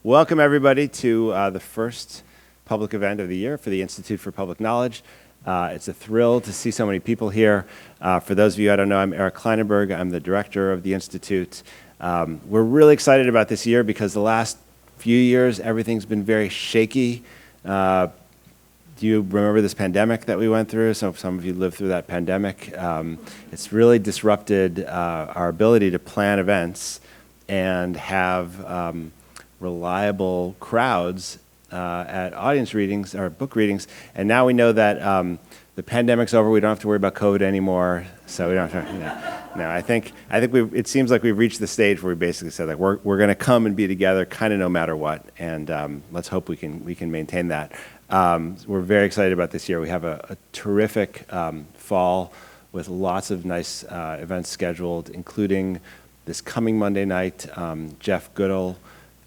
Welcome everybody to the first public event of the year for the Institute for Public Knowledge. It's a thrill to see so many people here. For those of you I don't know, I'm Eric Klinenberg. I'm the director of the Institute. We're really excited about this year because the last few years everything's been very shaky. Do you remember this pandemic that we went through? Some of you lived through that pandemic. It's really disrupted our ability to plan events and have reliable crowds at audience readings or book readings. And now we know that the pandemic's over. We don't have to worry about COVID anymore. So we don't have to. No, I think it seems like we've reached the stage where we basically said like we're going to come and be together, kind of no matter what. And let's hope we can maintain that. We're very excited about this year. We have a terrific fall with lots of nice events scheduled, including this coming Monday night, Jeff Goodall,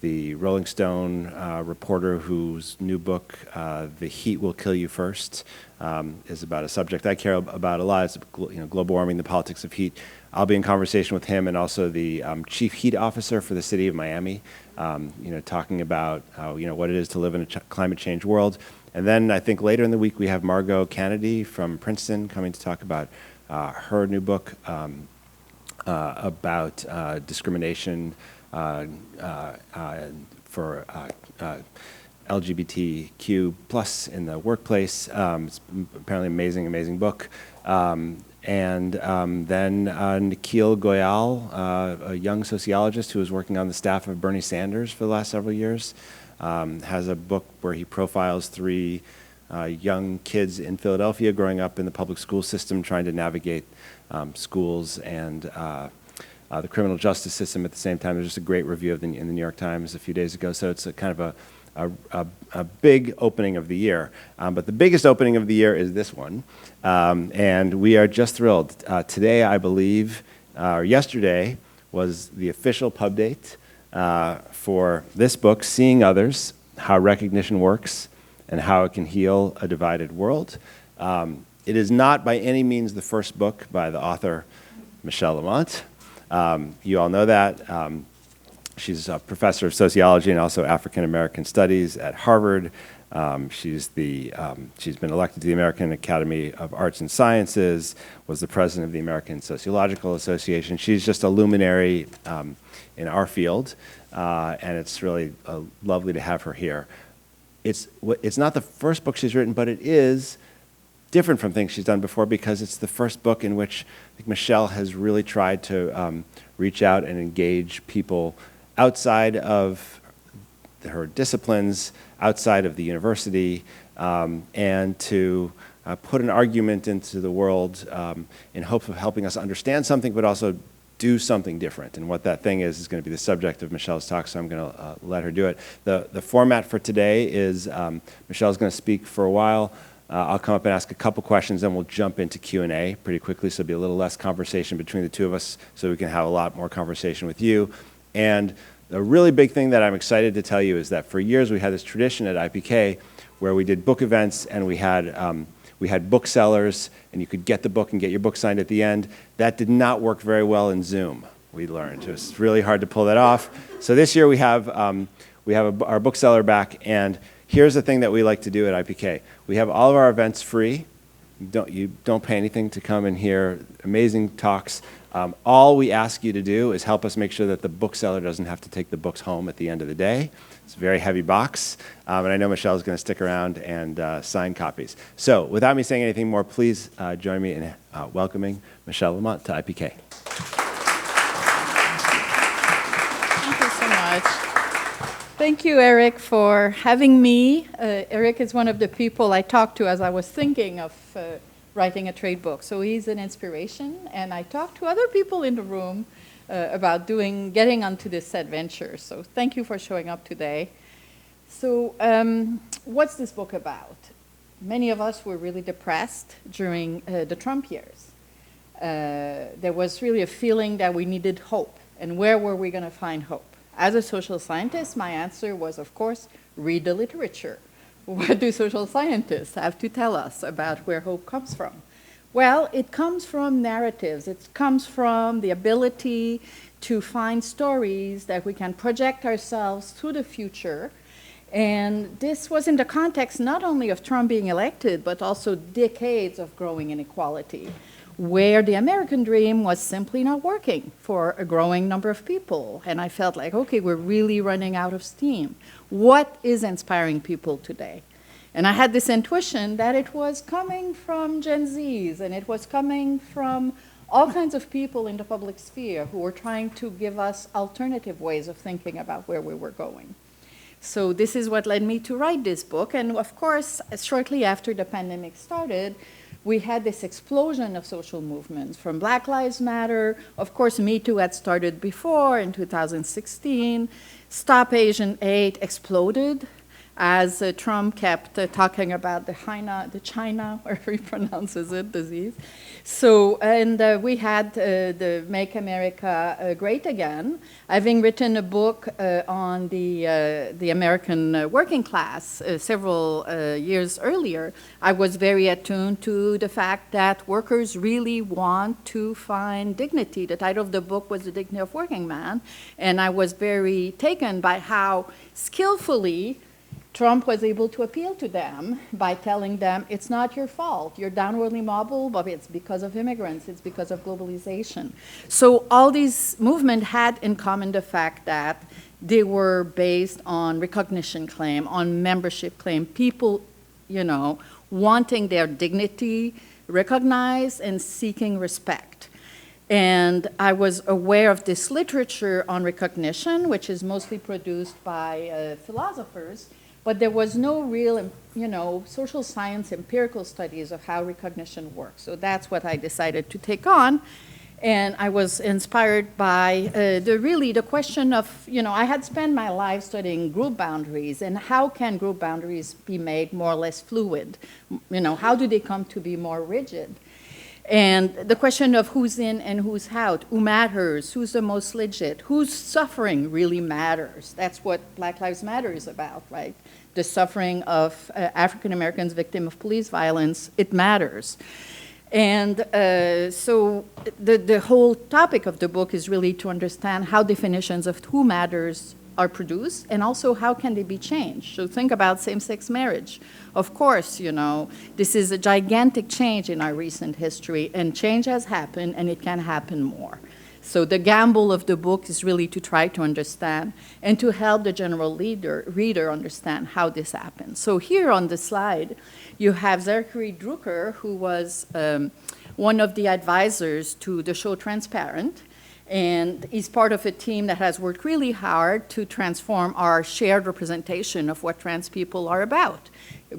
the Rolling Stone reporter whose new book, The Heat Will Kill You First, is about a subject I care about a lot. It's global warming, the politics of heat. I'll be in conversation with him and also the chief heat officer for the city of Miami, talking about what it is to live in a climate change world. And then I think later in the week we have Margot Kennedy from Princeton coming to talk about her new book about discrimination for LGBTQ plus in the workplace. It's apparently an amazing book. And then Nikole Goyal, a young sociologist who was working on the staff of Bernie Sanders for the last several years, has a book where he profiles three young kids in Philadelphia growing up in the public school system, trying to navigate schools and the criminal justice system at the same time. There's just a great review in the New York Times a few days ago. So it's a kind of a big opening of the year. But the biggest opening of the year is this one. And we are just thrilled. Today, I believe, or yesterday, was the official pub date for this book, Seeing Others, How Recognition Works and How It Can Heal a Divided World. It is not by any means the first book by the author, Michèle Lamont. You all know that. She's a professor of sociology and also African American studies at Harvard. She's been elected to the American Academy of Arts and Sciences, was the president of the American Sociological Association. She's just a luminary in our field, and it's really lovely to have her here. It's not the first book she's written, but it is different from things she's done before because it's the first book in which I think Michèle has really tried to reach out and engage people outside of her disciplines, outside of the university, and to put an argument into the world in hopes of helping us understand something, but also do something different. And what that thing is going to be the subject of Michèle's talk, so I'm going to let her do it. The format for today is Michèle's going to speak for a while. I'll come up and ask a couple questions, then we'll jump into Q&A pretty quickly, so it'll be a little less conversation between the two of us, so we can have a lot more conversation with you. And the really big thing that I'm excited to tell you is that for years we had this tradition at IPK where we did book events and we had booksellers and you could get the book and get your book signed at the end. That did not work very well in Zoom, we learned. It was really hard to pull that off. So this year we have our bookseller back, and here's the thing that we like to do at IPK. We have all of our events free. You don't pay anything to come and hear amazing talks. All we ask you to do is help us make sure that the bookseller doesn't have to take the books home at the end of the day. It's a very heavy box, and I know Michèle's going to stick around and sign copies. So without me saying anything more, please join me in welcoming Michèle Lamont to IPK. Thank you so much. Thank you, Eric, for having me. Eric is one of the people I talked to as I was thinking of writing a trade book. So he's an inspiration, and I talked to other people in the room about getting onto this adventure. So thank you for showing up today. So what's this book about? Many of us were really depressed during the Trump years. There was really a feeling that we needed hope, and where were we going to find hope? As a social scientist, my answer was, of course, read the literature. What do social scientists have to tell us about where hope comes from? Well, it comes from narratives. It comes from the ability to find stories that we can project ourselves to the future. And this was in the context not only of Trump being elected, but also decades of growing inequality, where the American dream was simply not working for a growing number of people. And I felt like, okay, we're really running out of steam. What is inspiring people today? And I had this intuition that it was coming from Gen Zs, and it was coming from all kinds of people in the public sphere who were trying to give us alternative ways of thinking about where we were going. So this is what led me to write this book. And of course, shortly after the pandemic started, we had this explosion of social movements from Black Lives Matter. Of course, Me Too had started before in 2016. Stop Asian Hate exploded as Trump kept talking about the China, wherever he pronounces it, disease. So, and we had the Make America Great Again. Having written a book on the American working class several years earlier, I was very attuned to the fact that workers really want to find dignity. The title of the book was The Dignity of Working Man, and I was very taken by how skillfully Trump was able to appeal to them by telling them, it's not your fault. You're downwardly mobile, but it's because of immigrants. It's because of globalization. So all these movements had in common the fact that they were based on recognition claim, on membership claim, people, you know, wanting their dignity recognized and seeking respect. And I was aware of this literature on recognition, which is mostly produced by philosophers, but there was no real, you know, social science empirical studies of how recognition works. So that's what I decided to take on. And I was inspired by the question of, you know, I had spent my life studying group boundaries and how can group boundaries be made more or less fluid? You know, how do they come to be more rigid? And the question of who's in and who's out, who matters, who's the most legit, whose suffering really matters. That's what Black Lives Matter is about, right? The suffering of African Americans victims of police violence, it matters. And so the whole topic of the book is really to understand how definitions of who matters are produced, and also how can they be changed. So think about same-sex marriage. Of course, you know, this is a gigantic change in our recent history, and change has happened, and it can happen more. So the gamble of the book is really to try to understand and to help the general reader understand how this happens. So here on the slide, you have Zachary Drucker, who was one of the advisors to the show Transparent. And he's part of a team that has worked really hard to transform our shared representation of what trans people are about,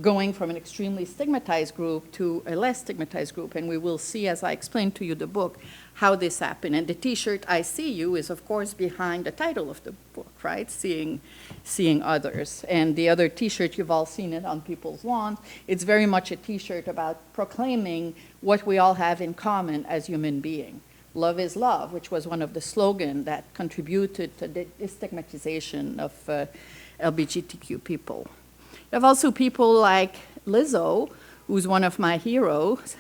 going from an extremely stigmatized group to a less stigmatized group. And we will see, as I explain to you the book, how this happened. And the T-shirt, I See You, is of course behind the title of the book, right? Seeing Others. And the other T-shirt, you've all seen it on people's lawns. It's very much a T-shirt about proclaiming what we all have in common as human beings. Love is love, which was one of the slogans that contributed to the destigmatization of LGBTQ people. You have also people like Lizzo, who's one of my heroes,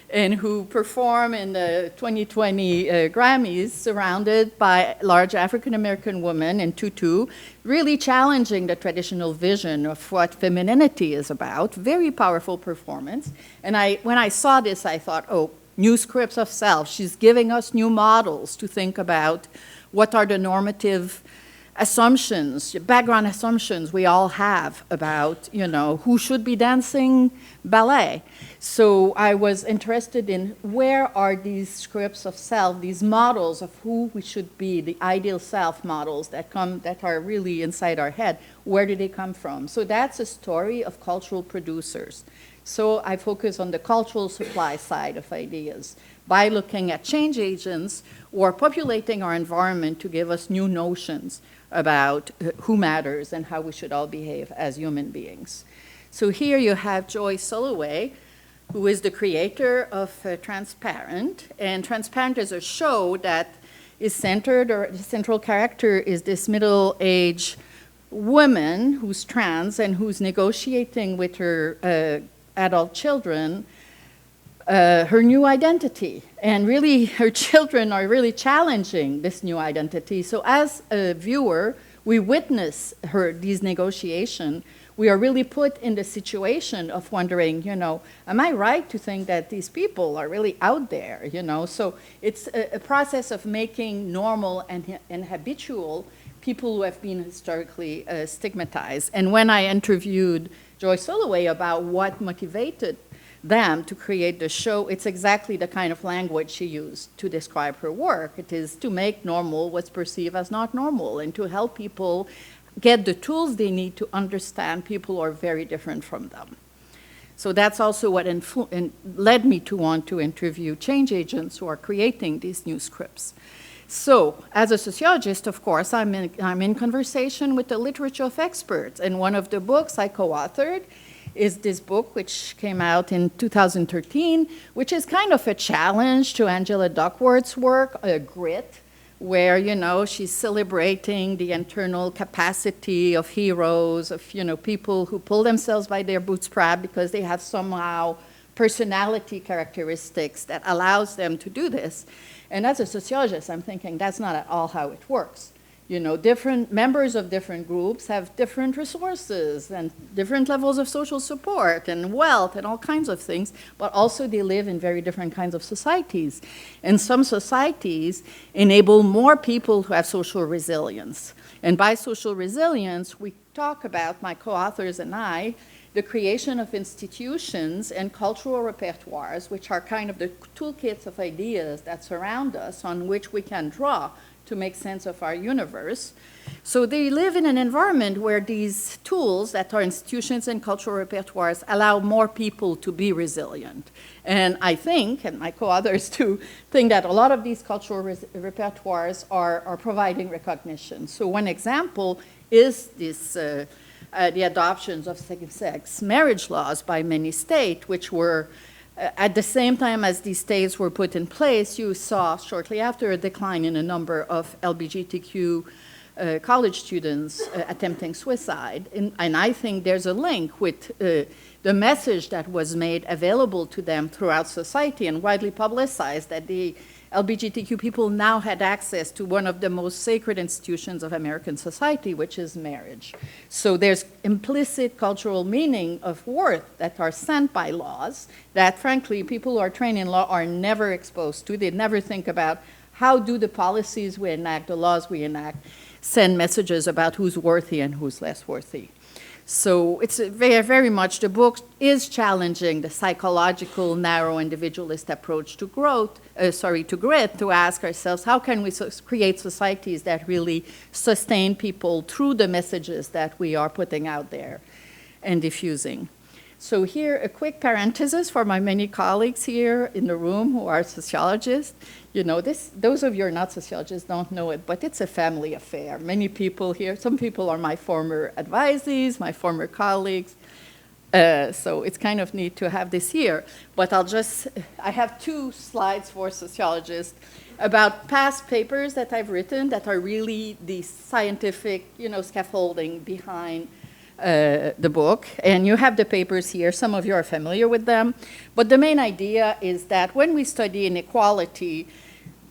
and who perform in the 2020 Grammys surrounded by large African-American women in tutu, really challenging the traditional vision of what femininity is about. Very powerful performance. And when I saw this, I thought, oh, new scripts of self. She's giving us new models to think about what are the normative assumptions, background assumptions we all have about, you know, who should be dancing ballet. So I was interested in where are these scripts of self, these models of who we should be, the ideal self models that are really inside our head, where do they come from? So that's a story of cultural producers. So I focus on the cultural supply side of ideas by looking at change agents who are populating our environment to give us new notions about who matters and how we should all behave as human beings. So here you have Joy Soloway, who is the creator of Transparent. And Transparent is a show that is centered, or the central character is this middle-aged woman who's trans and who's negotiating with her adult children her new identity. And really, her children are really challenging this new identity. So as a viewer, we witness these negotiations. We are really put in the situation of wondering, am I right to think that these people are really out there, So it's a process of making normal and habitual people who have been historically stigmatized. And when I interviewed Joyce Holloway about what motivated them to create the show, it's exactly the kind of language she used to describe her work. It is to make normal what's perceived as not normal and to help people get the tools they need to understand people who are very different from them. So that's also what led me to want to interview change agents who are creating these new scripts. So as a sociologist, of course, I'm in conversation with the literature of experts. And one of the books I co-authored is this book, which came out in 2013, which is kind of a challenge to Angela Duckworth's work, Grit, where, she's celebrating the internal capacity of heroes, of, people who pull themselves by their bootstrap because they have somehow personality characteristics that allows them to do this. And as a sociologist, I'm thinking that's not at all how it works. Different members of different groups have different resources and different levels of social support and wealth and all kinds of things, but also they live in very different kinds of societies. And some societies enable more people to have social resilience. And by social resilience, we talk about, my co-authors and I, the creation of institutions and cultural repertoires, which are kind of the toolkits of ideas that surround us on which we can draw to make sense of our universe. So they live in an environment where these tools that are institutions and cultural repertoires allow more people to be resilient. And I think, and my co-authors too, think that a lot of these cultural repertoires are providing recognition. So one example is this, the adoptions of same-sex marriage laws by many states, which were at the same time as these states were put in place, you saw shortly after a decline in a number of LGBTQ college students attempting suicide. And I think there's a link with the message that was made available to them throughout society and widely publicized that the LGBTQ people now had access to one of the most sacred institutions of American society, which is marriage. So there's implicit cultural meaning of worth that are sent by laws that, frankly, people who are trained in law are never exposed to. They never think about how do the policies we enact, the laws we enact, send messages about who's worthy and who's less worthy. So it's very, very much, the book is challenging the psychological, narrow, individualist approach to grit, to ask ourselves, how can we create societies that really sustain people through the messages that we are putting out there and diffusing? So here, a quick parenthesis for my many colleagues here in the room who are sociologists. Those of you who are not sociologists don't know it, but it's a family affair. Many people here, some people are my former advisees, my former colleagues. So it's kind of neat to have this here. But I have 2 slides for sociologists about past papers that I've written that are really the scientific, scaffolding behind the book. And you have the papers here. Some of you are familiar with them. But the main idea is that when we study inequality,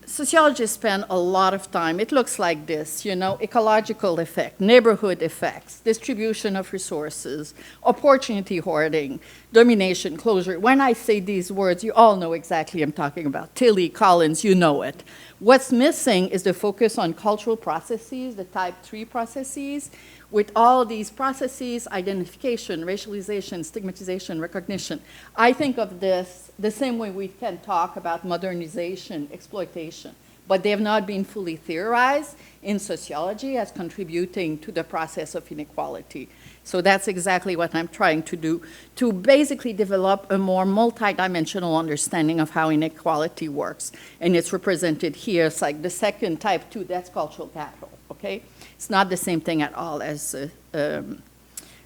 sociologists spend a lot of time. It looks like this, ecological effect, neighborhood effects, distribution of resources, opportunity hoarding, domination, closure. When I say these words, you all know exactly what I'm talking about. Tilly, Collins, you know it. What's missing is the focus on cultural processes, the type 3 processes, with all these processes, identification, racialization, stigmatization, recognition. I think of this the same way we can talk about modernization, exploitation, but they have not been fully theorized in sociology as contributing to the process of inequality. So that's exactly what I'm trying to do, to basically develop a more multidimensional understanding of how inequality works. And it's represented here. It's like the second type 2, that's cultural capital, okay? It's not the same thing at all as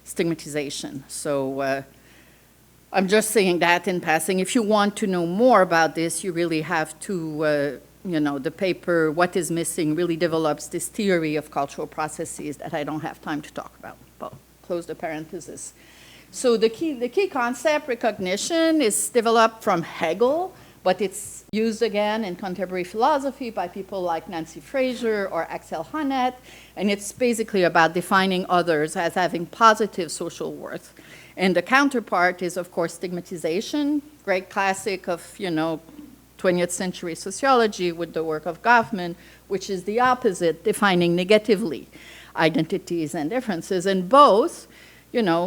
stigmatization. So I'm just saying that in passing. If you want to know more about this, you really have to, the paper, What is Missing, really develops this theory of cultural processes that I don't have time to talk about. Well, close the parenthesis. So the key concept, recognition, is developed from Hegel, but it's used again in contemporary philosophy by people like Nancy Fraser or Axel Honneth, and it's basically about defining others as having positive social worth. And the counterpart is, of course, stigmatization, great classic of, 20th century sociology with the work of Goffman, which is the opposite, defining negatively identities and differences. And both,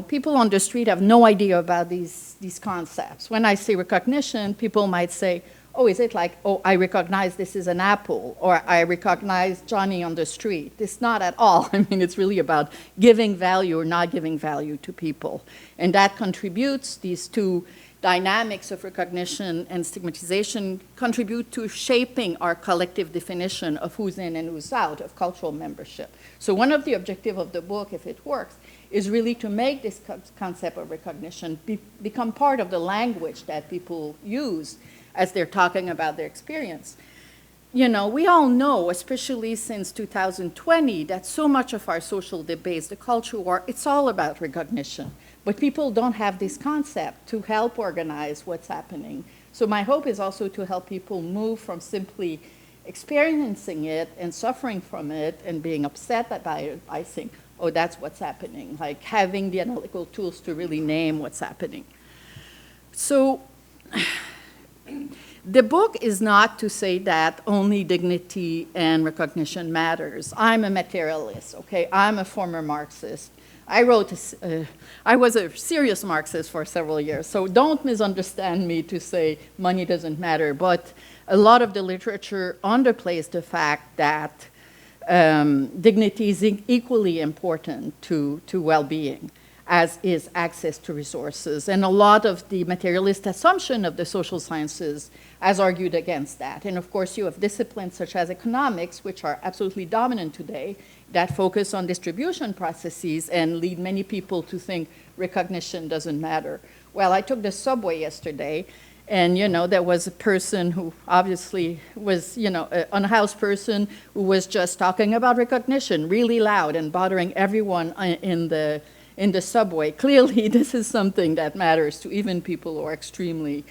people on the street have no idea about these concepts. When I say recognition, people might say, oh, is it like, oh, I recognize this is an apple, or I recognize Johnny on the street? It's not at all. I mean, it's really about giving value or not giving value to people. And that contributes, these two dynamics of recognition and stigmatization contribute to shaping our collective definition of who's in and who's out of cultural membership. So one of the objectives of the book, if it works, is really to make this concept of recognition become part of the language that people use as they're talking about their experience. We all know, especially since 2020, that so much of our social debates, the culture war, it's all about recognition. But people don't have this concept to help organize what's happening. So my hope is also to help people move from simply experiencing it and suffering from it and being upset by it by saying, oh, that's what's happening, like having the analytical tools to really name what's happening. So the book is not to say that only dignity and recognition matters. I'm a materialist, okay? I'm a former Marxist. I was a serious Marxist for several years, so don't misunderstand me to say money doesn't matter, but a lot of the literature underplays the fact that dignity is equally important to well-being, as is access to resources. And a lot of the materialist assumption of the social sciences has argued against that. And of course, you have disciplines such as economics, which are absolutely dominant today, that focus on distribution processes and lead many people to think recognition doesn't matter. Well, I took the subway yesterday, and there was a person who obviously was, an unhoused person who was just talking about recognition really loud and bothering everyone in the subway. Clearly, this is something that matters to even people who are extremely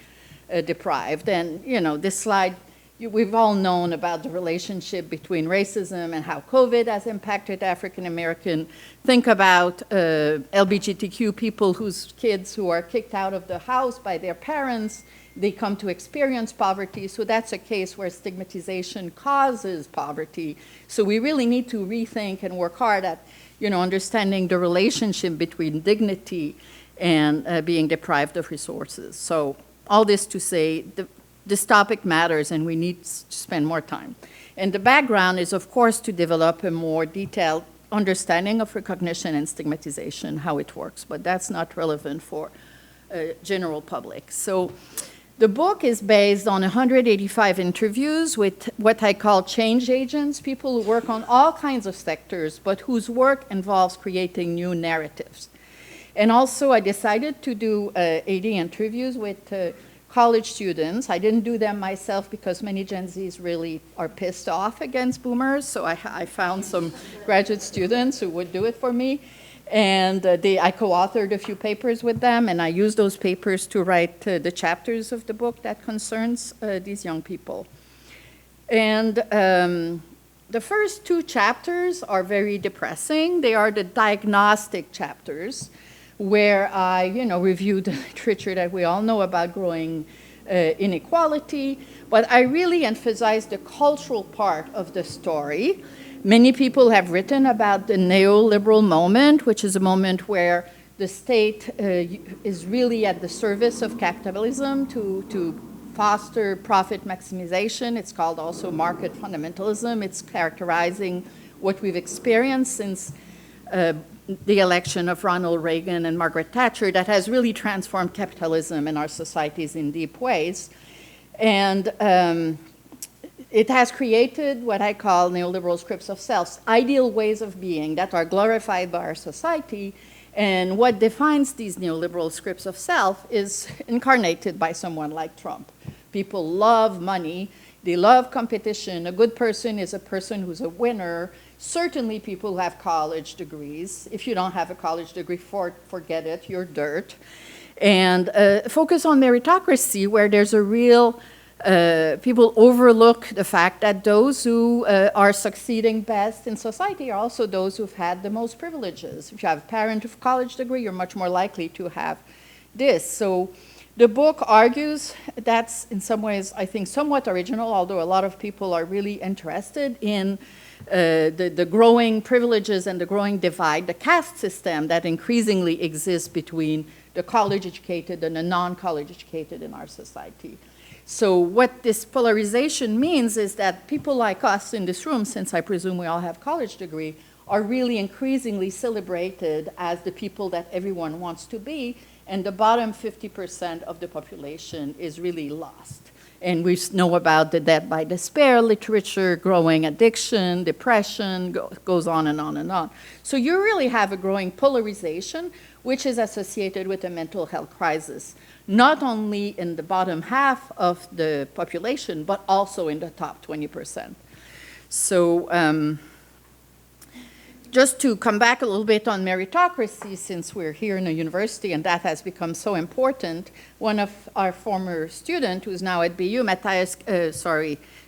deprived. And, this slide, we've all known about the relationship between racism and how COVID has impacted African American. Think about LGBTQ people whose kids who are kicked out of the house by their parents. They come to experience poverty. So that's a case where stigmatization causes poverty. So we really need to rethink and work hard at understanding the relationship between dignity and being deprived of resources. So all this to say, this topic matters and we need to spend more time. And the background is, of course, to develop a more detailed understanding of recognition and stigmatization, how it works, but that's not relevant for general public. So the book is based on 185 interviews with what I call change agents, people who work on all kinds of sectors, but whose work involves creating new narratives. And also, I decided to do 80 interviews with college students. I didn't do them myself because many Gen Zs really are pissed off against boomers, so I found some graduate students who would do it for me. And I co-authored a few papers with them, and I used those papers to write the chapters of the book that concerns these young people. And the first two chapters are very depressing. They are the diagnostic chapters, where I, reviewed the literature that we all know about growing inequality, but I really emphasize the cultural part of the story. Many people have written about the neoliberal moment, which is a moment where the state is really at the service of capitalism to foster profit maximization. It's called also market fundamentalism. It's characterizing what we've experienced since the election of Ronald Reagan and Margaret Thatcher that has really transformed capitalism and our societies in deep ways. And it has created what I call neoliberal scripts of self, ideal ways of being that are glorified by our society. And what defines these neoliberal scripts of self is incarnated by someone like Trump. People love money. They love competition. A good person is a person who's a winner. Certainly people who have college degrees. If you don't have a college degree, forget it, you're dirt. And focus on meritocracy, where there's a real, people overlook the fact that those who are succeeding best in society are also those who've had the most privileges. If you have a parent with a college degree, you're much more likely to have this. So the book argues, that's in some ways, I think, somewhat original, although a lot of people are really interested in the growing privileges and the growing divide, the caste system that increasingly exists between the college-educated and the non-college educated in our society. So what this polarization means is that people like us in this room, since I presume we all have college degree, are really increasingly celebrated as the people that everyone wants to be, and the bottom 50% of the population is really lost. And we know about the death by despair literature, growing addiction, depression, goes on and on and on. So you really have a growing polarization, which is associated with a mental health crisis, not only in the bottom half of the population, but also in the top 20%. So just to come back a little bit on meritocracy, since we're here in a university and that has become so important, one of our former students, who's now at BU,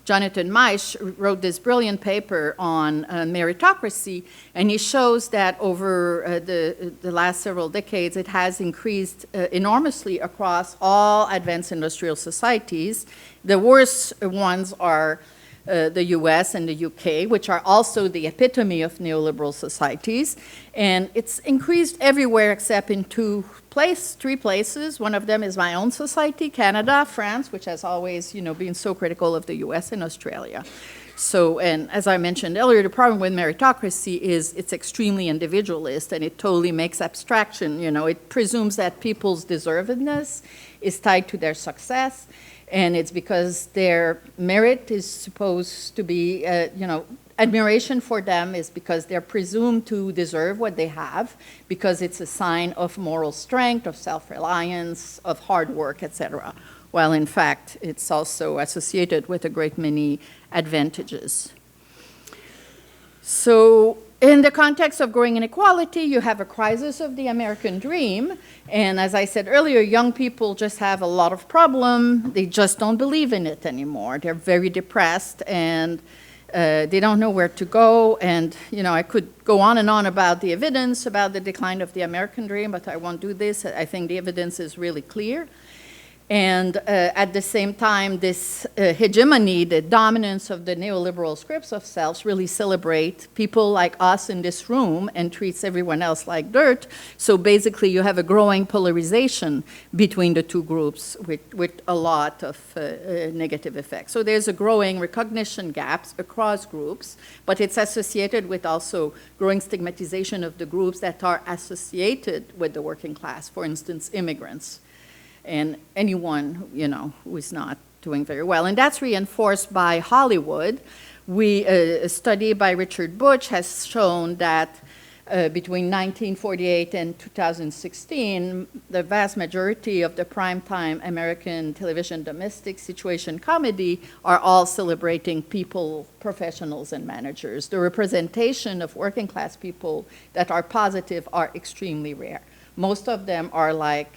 Jonathan Meisch, wrote this brilliant paper on meritocracy, and he shows that over the last several decades, it has increased enormously across all advanced industrial societies. The worst ones are the US and the UK, which are also the epitome of neoliberal societies. And it's increased everywhere except in three places. One of them is my own society, Canada, France, which has always, been so critical of the US and Australia. So, and as I mentioned earlier, the problem with meritocracy is it's extremely individualist, and it totally makes abstraction. It presumes that people's deservedness is tied to their success. And it's because their merit is supposed to be, admiration for them is because they're presumed to deserve what they have, because it's a sign of moral strength, of self-reliance, of hard work, etc. While in fact, it's also associated with a great many advantages. So in the context of growing inequality, you have a crisis of the American dream. And as I said earlier, young people just have a lot of problem. They just don't believe in it anymore. They're very depressed, and they don't know where to go. And, I could go on and on about the evidence about the decline of the American dream, but I won't do this. I think the evidence is really clear. And at the same time, this hegemony, the dominance of the neoliberal scripts of selves really celebrate people like us in this room and treats everyone else like dirt. So basically, you have a growing polarization between the two groups with a lot of negative effects. So there's a growing recognition gaps across groups, but it's associated with also growing stigmatization of the groups that are associated with the working class, for instance, immigrants. And anyone, who is not doing very well. And that's reinforced by Hollywood. A study by Richard Butch has shown that between 1948 and 2016, the vast majority of the primetime American television domestic situation comedy are all celebrating people, professionals, and managers. The representation of working class people that are positive are extremely rare. Most of them are like,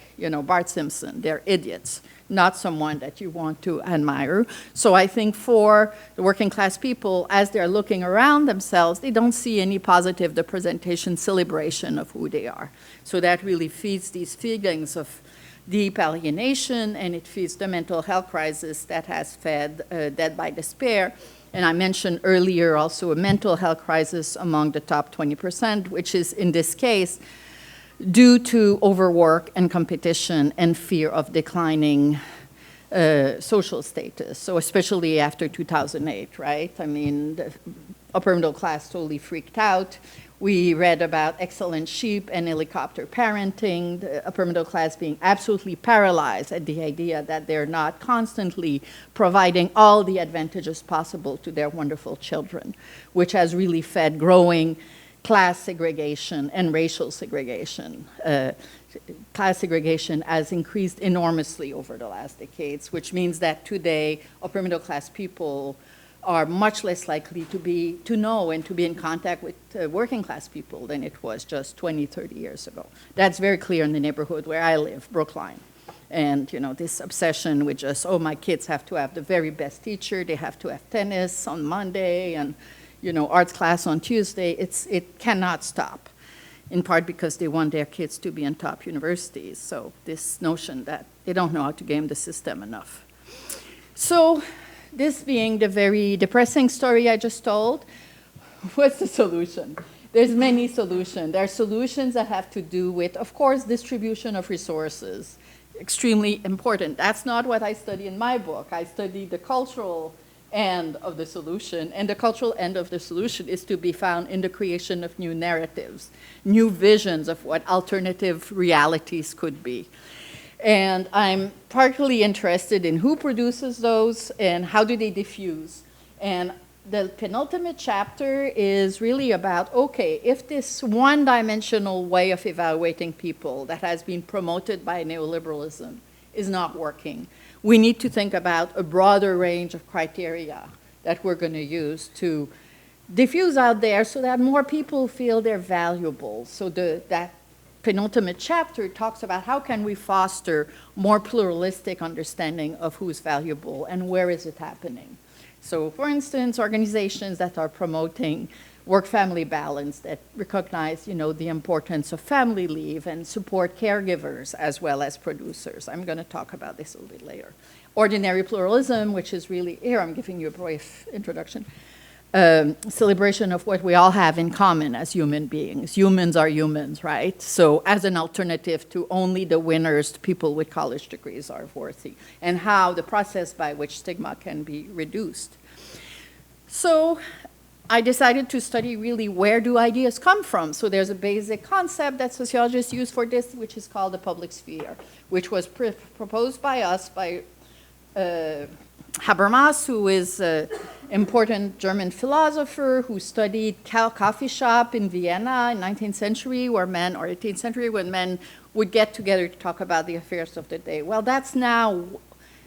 Bart Simpson. They're idiots, not someone that you want to admire. So I think for the working class people, as they're looking around themselves, they don't see any positive representation, celebration of who they are. So that really feeds these feelings of deep alienation, and it feeds the mental health crisis that has fed death by despair. And I mentioned earlier also a mental health crisis among the top 20%, which is in this case due to overwork and competition and fear of declining social status. So especially after 2008, right? I mean, the upper middle class totally freaked out. We read about excellent sheep and helicopter parenting, the upper middle class being absolutely paralyzed at the idea that they're not constantly providing all the advantages possible to their wonderful children, which has really fed growing class segregation and racial segregation. Class segregation has increased enormously over the last decades, which means that today upper middle class people are much less likely to know and to be in contact with working class people than it was just 20, 30 years ago. That's very clear in the neighborhood where I live, Brookline. And, you know, this obsession with just, oh, my kids have to have the very best teacher, they have to have tennis on Monday and, you know, arts class on Tuesday, it cannot stop, in part because they want their kids to be in top universities. So this notion that they don't know how to game the system enough. So this being the very depressing story I just told, what's the solution? There's many solutions. There are solutions that have to do with, of course, distribution of resources, extremely important. That's not what I study in my book. I study the cultural end of the solution, and the cultural end of the solution is to be found in the creation of new narratives, new visions of what alternative realities could be. And I'm particularly interested in who produces those and how do they diffuse. And the penultimate chapter is really about, okay, if this one-dimensional way of evaluating people that has been promoted by neoliberalism is not working, we need to think about a broader range of criteria that we're going to use to diffuse out there so that more people feel they're valuable. So that penultimate chapter talks about how can we foster more pluralistic understanding of who's valuable and where is it happening. So, for instance, organizations that are promoting work-family balance, that recognize, you know, the importance of family leave and support caregivers as well as producers. I'm going to talk about this a little bit later. Ordinary pluralism, which is really, here I'm giving you a brief introduction, celebration of what we all have in common as human beings. Humans are humans, right? So as an alternative to only the winners, people with college degrees are worthy, and how the process by which stigma can be reduced. So I decided to study really where do ideas come from. So there's a basic concept that sociologists use for this, which is called the public sphere, which was proposed by us, by Habermas, who is an important German philosopher who studied coffee shop in Vienna in 19th century or 18th century when men would get together to talk about the affairs of the day. Well, that's now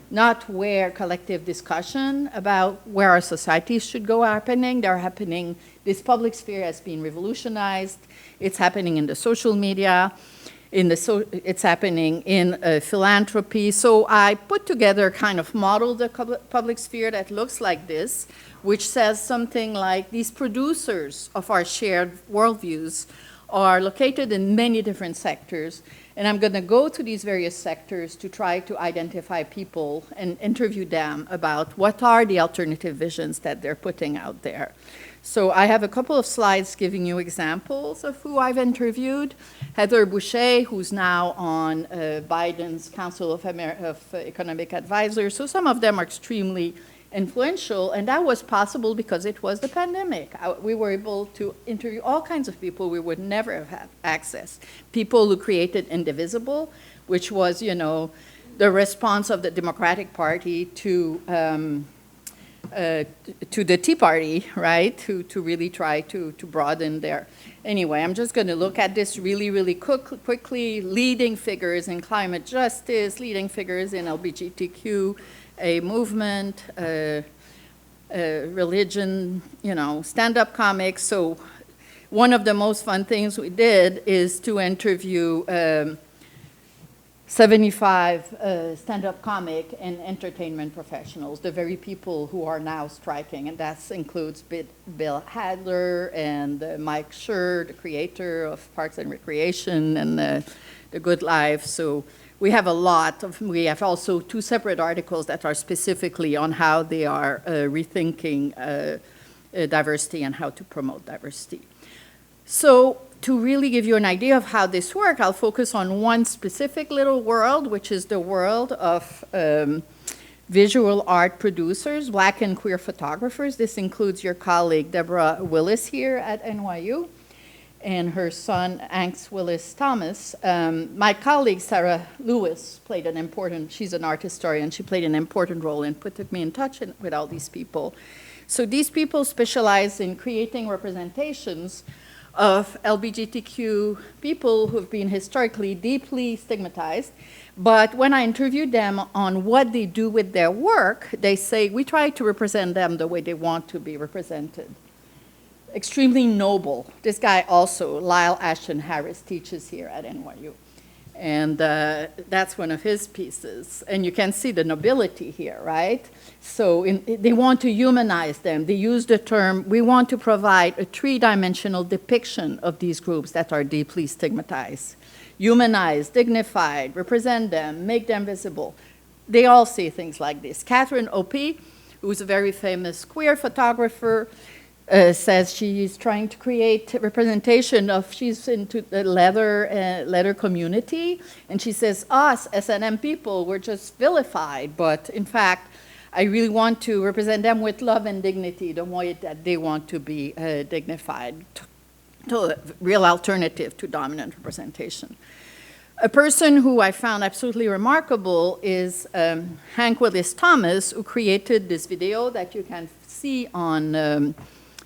not where collective discussion about where our societies should go are happening. They're happening, this public sphere has been revolutionized. It's happening in the social media. It's happening in philanthropy. So I put together kind of modeled a public sphere that looks like this, which says something like these producers of our shared worldviews are located in many different sectors. And I'm going to go to these various sectors to try to identify people and interview them about what are the alternative visions that they're putting out there. So I have a couple of slides giving you examples of who I've interviewed. Heather Boucher, who's now on Biden's Council of Economic Advisors. So some of them are extremely influential, and that was possible because it was the pandemic. We were able to interview all kinds of people we would never have had access. People who created Indivisible, which was, you know, the response of the Democratic Party to the Tea Party, right, to really try to broaden their... Anyway, I'm just going to look at this really, really quickly. Leading figures in climate justice, leading figures in LGBTQIA movement, religion, you know, stand-up comics. So one of the most fun things we did is to interview 75 stand-up comic and entertainment professionals, the very people who are now striking, and that includes Bill Hadler and Mike Schur, the creator of Parks and Recreation and The Good Life. So we have a lot of, we have also 2 separate articles that are specifically on how they are rethinking diversity and how to promote diversity. So to really give you an idea of how this works, I'll focus on one specific little world, which is the world of visual art producers, Black and queer photographers. This includes your colleague, Deborah Willis here at NYU, and her son, Anx Willis Thomas. My colleague, Sarah Lewis, played an important, she's an art historian, she played an important role in putting me in touch with all these people. So these people specialize in creating representations of LGBTQ people who've been historically deeply stigmatized. But when I interviewed them on what they do with their work, they say, we try to represent them the way they want to be represented. Extremely noble. This guy also, Lyle Ashton Harris, teaches here at NYU. And that's one of his pieces. And you can see the nobility here, right? So they want to humanize them. They use the term, we want to provide a three-dimensional depiction of these groups that are deeply stigmatized. Humanize, dignified, represent them, make them visible. They all say things like this. Catherine Opie, who's a very famous queer photographer, says she's trying to create representation of, she's into the leather community, and she says, us, S&M people, we're just vilified, but in fact, I really want to represent them with love and dignity, the way that they want to be dignified, to a real alternative to dominant representation. A person who I found absolutely remarkable is Hank Willis Thomas, who created this video that you can see on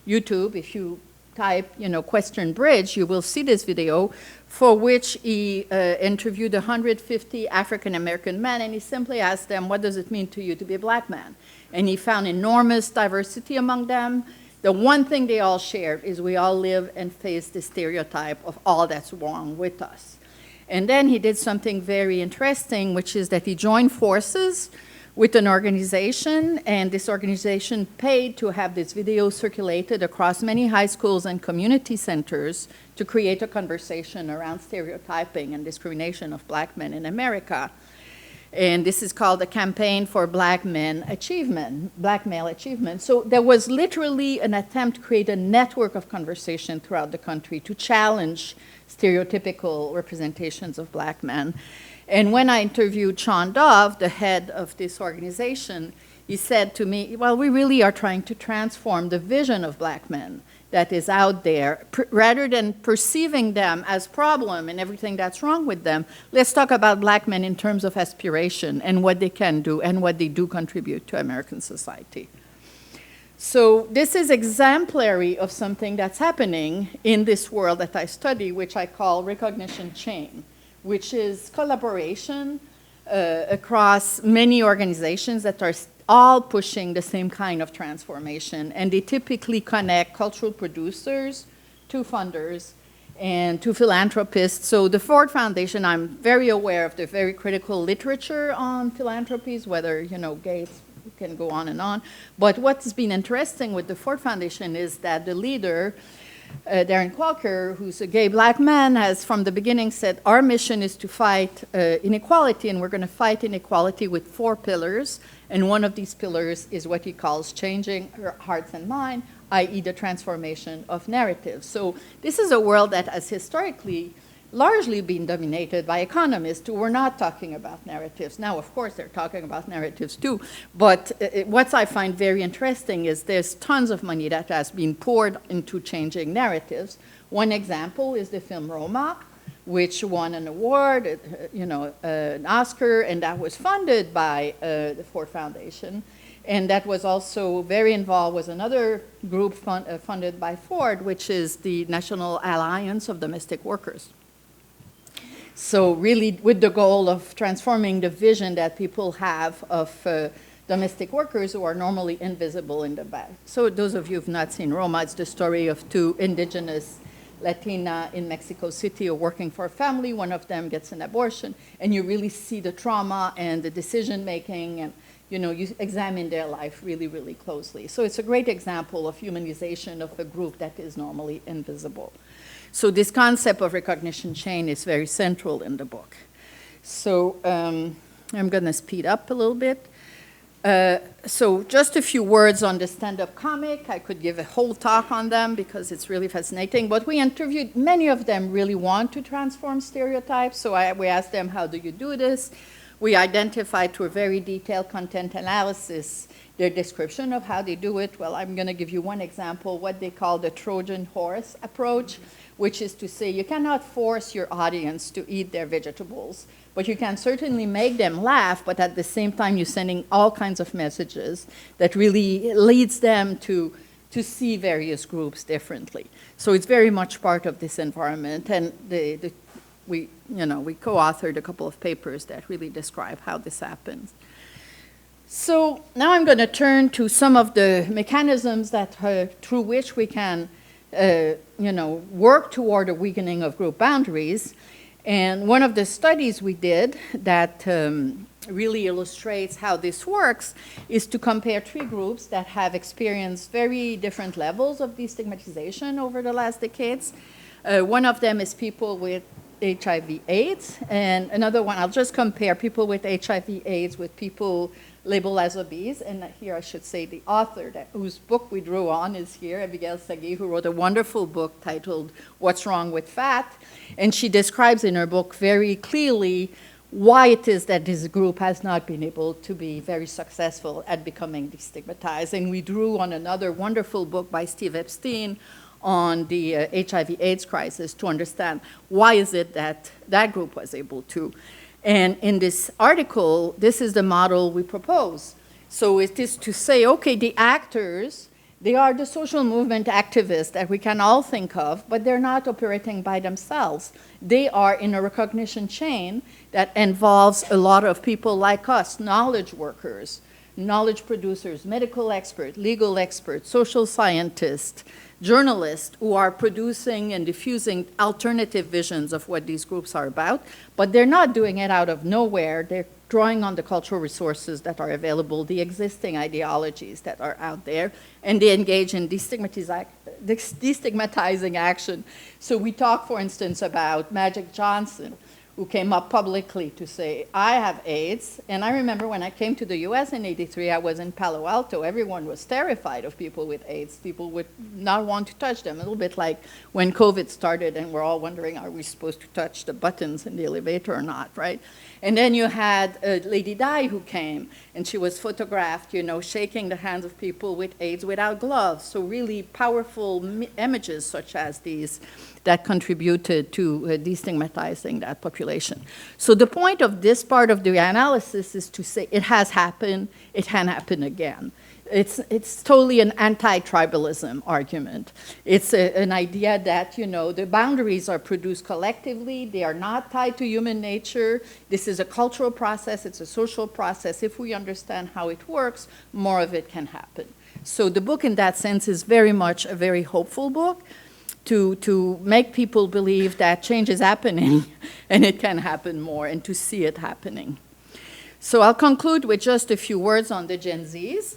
YouTube. If you type, Question Bridge, you will see this video, for which he interviewed 150 African-American men, and he simply asked them, what does it mean to you to be a black man? And he found enormous diversity among them. The one thing they all shared is we all live and face the stereotype of all that's wrong with us. And then he did something very interesting, which is that he joined forces with an organization, and this organization paid to have this video circulated across many high schools and community centers to create a conversation around stereotyping and discrimination of black men in America. And this is called the Campaign for Black Men Achievement, Black Male Achievement. So there was literally an attempt to create a network of conversation throughout the country to challenge stereotypical representations of black men. And when I interviewed Sean Dove, the head of this organization, he said to me, well, we really are trying to transform the vision of black men that is out there. Rather than perceiving them as problem and everything that's wrong with them, let's talk about black men in terms of aspiration and what they can do and what they do contribute to American society. So this is exemplary of something that's happening in this world that I study, which I call recognition chain, which is collaboration across many organizations that are all pushing the same kind of transformation. And they typically connect cultural producers to funders and to philanthropists. So the Ford Foundation, I'm very aware of the very critical literature on philanthropies, whether, Gates can go on and on. But what's been interesting with the Ford Foundation is that the leader, Darren Qualker, who's a gay black man, has from the beginning said, our mission is to fight inequality, and we're going to fight inequality with 4 pillars. And one of these pillars is what he calls changing hearts and minds, i.e. the transformation of narratives. So this is a world that has historically largely been dominated by economists who were not talking about narratives. Now, of course, they're talking about narratives too, but what I find very interesting is there's tons of money that has been poured into changing narratives. One example is the film Roma, which won an award, an Oscar, and that was funded by the Ford Foundation. And that was also very involved with another group funded by Ford, which is the National Alliance of Domestic Workers. So really with the goal of transforming the vision that people have of domestic workers who are normally invisible in the back. So those of you who have not seen Roma, it's the story of 2 indigenous Latina in Mexico City are working for a family. One of them gets an abortion, and you really see the trauma and the decision making, and you examine their life really, really closely. So it's a great example of humanization of a group that is normally invisible. So this concept of recognition chain is very central in the book. So I'm going to speed up a little bit. So just a few words on the stand-up comic. I could give a whole talk on them because it's really fascinating. But we interviewed, many of them really want to transform stereotypes. So we asked them, how do you do this? We identified through a very detailed content analysis their description of how they do it. Well, I'm going to give you one example, what they call the Trojan horse approach, which is to say you cannot force your audience to eat their vegetables, but you can certainly make them laugh, but at the same time you're sending all kinds of messages that really leads them to to see various groups differently. So it's very much part of this environment, and we co-authored a couple of papers that really describe how this happens. So now I'm going to turn to some of the mechanisms that through which we can work toward a weakening of group boundaries. And one of the studies we did that really illustrates how this works is to compare 3 groups that have experienced very different levels of destigmatization over the last decades. One of them is people with HIV/AIDS, and another one, I'll just compare people with HIV/AIDS with people labeled as obese, and here I should say the author whose book we drew on is here, Abigail Segui, who wrote a wonderful book titled What's Wrong with Fat, and she describes in her book very clearly why it is that this group has not been able to be very successful at becoming destigmatized. And we drew on another wonderful book by Steve Epstein on the HIV/AIDS crisis to understand why is it that that group was able to. And in this article, this is the model we propose. So it is to say, okay, the actors, they are the social movement activists that we can all think of, but they're not operating by themselves. They are in a recognition chain that involves a lot of people like us, knowledge workers, knowledge producers, medical experts, legal experts, social scientists, journalists who are producing and diffusing alternative visions of what these groups are about, but they're not doing it out of nowhere. They're drawing on the cultural resources that are available, the existing ideologies that are out there, and they engage in destigmatizing action. So we talk, for instance, about Magic Johnson, who came up publicly to say, I have AIDS. And I remember when I came to the US in '83, I was in Palo Alto. Everyone was terrified of people with AIDS. People would not want to touch them, a little bit like when COVID started and we're all wondering, are we supposed to touch the buttons in the elevator or not, right? And then you had Lady Di who came, and she was photographed, shaking the hands of people with AIDS without gloves. So really powerful images such as these that contributed to destigmatizing that population. So the point of this part of the analysis is to say it has happened, it can happen again. It's totally an anti-tribalism argument. It's an idea that, the boundaries are produced collectively. They are not tied to human nature. This is a cultural process. It's a social process. If we understand how it works, more of it can happen. So the book in that sense is very much a very hopeful book to make people believe that change is happening and it can happen more and to see it happening. So I'll conclude with just a few words on the Gen Zs.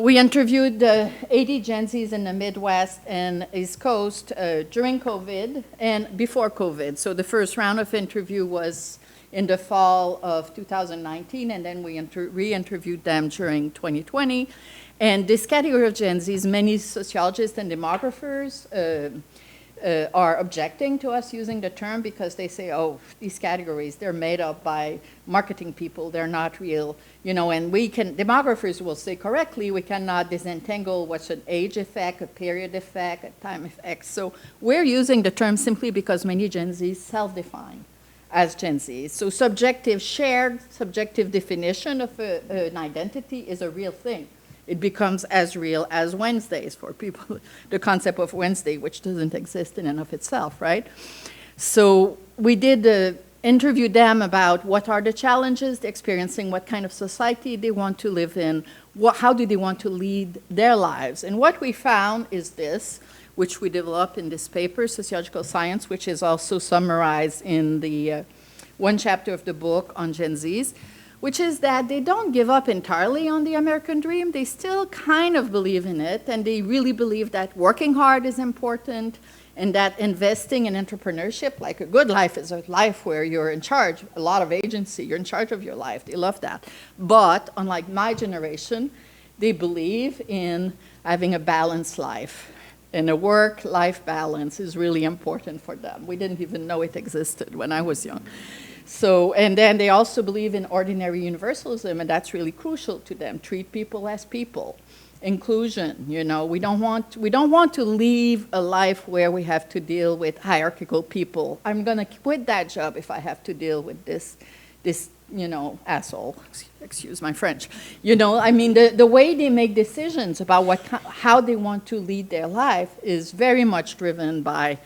We interviewed 80 Gen Zs in the Midwest and East Coast during COVID and before COVID. So the first round of interview was in the fall of 2019, and then we re-interviewed them during 2020. And this category of Gen Zs, many sociologists and demographers are objecting to us using the term because they say, oh, these categories, they're made up by marketing people, they're not real, and demographers will say correctly, we cannot disentangle what's an age effect, a period effect, a time effect. So we're using the term simply because many Gen Zs self-define as Gen Zs. So shared subjective definition of an identity is a real thing. It becomes as real as Wednesdays for people, the concept of Wednesday, which doesn't exist in and of itself, right? So we did interview them about what are the challenges they're experiencing, what kind of society they want to live in, how do they want to lead their lives. And what we found is this, which we developed in this paper, Sociological Science, which is also summarized in the one chapter of the book on Gen Zs, which is that they don't give up entirely on the American dream. They still kind of believe in it, and they really believe that working hard is important and that investing in entrepreneurship, like a good life, is a life where you're in charge, a lot of agency, you're in charge of your life. They love that. But unlike my generation, they believe in having a balanced life. And a work-life balance is really important for them. We didn't even know it existed when I was young. So, and then they also believe in ordinary universalism, and that's really crucial to them. Treat people as people. Inclusion, we don't want to live a life where we have to deal with hierarchical people. I'm going to quit that job if I have to deal with this, this, asshole, excuse my French. I mean, the way they make decisions about how they want to lead their life is very much driven by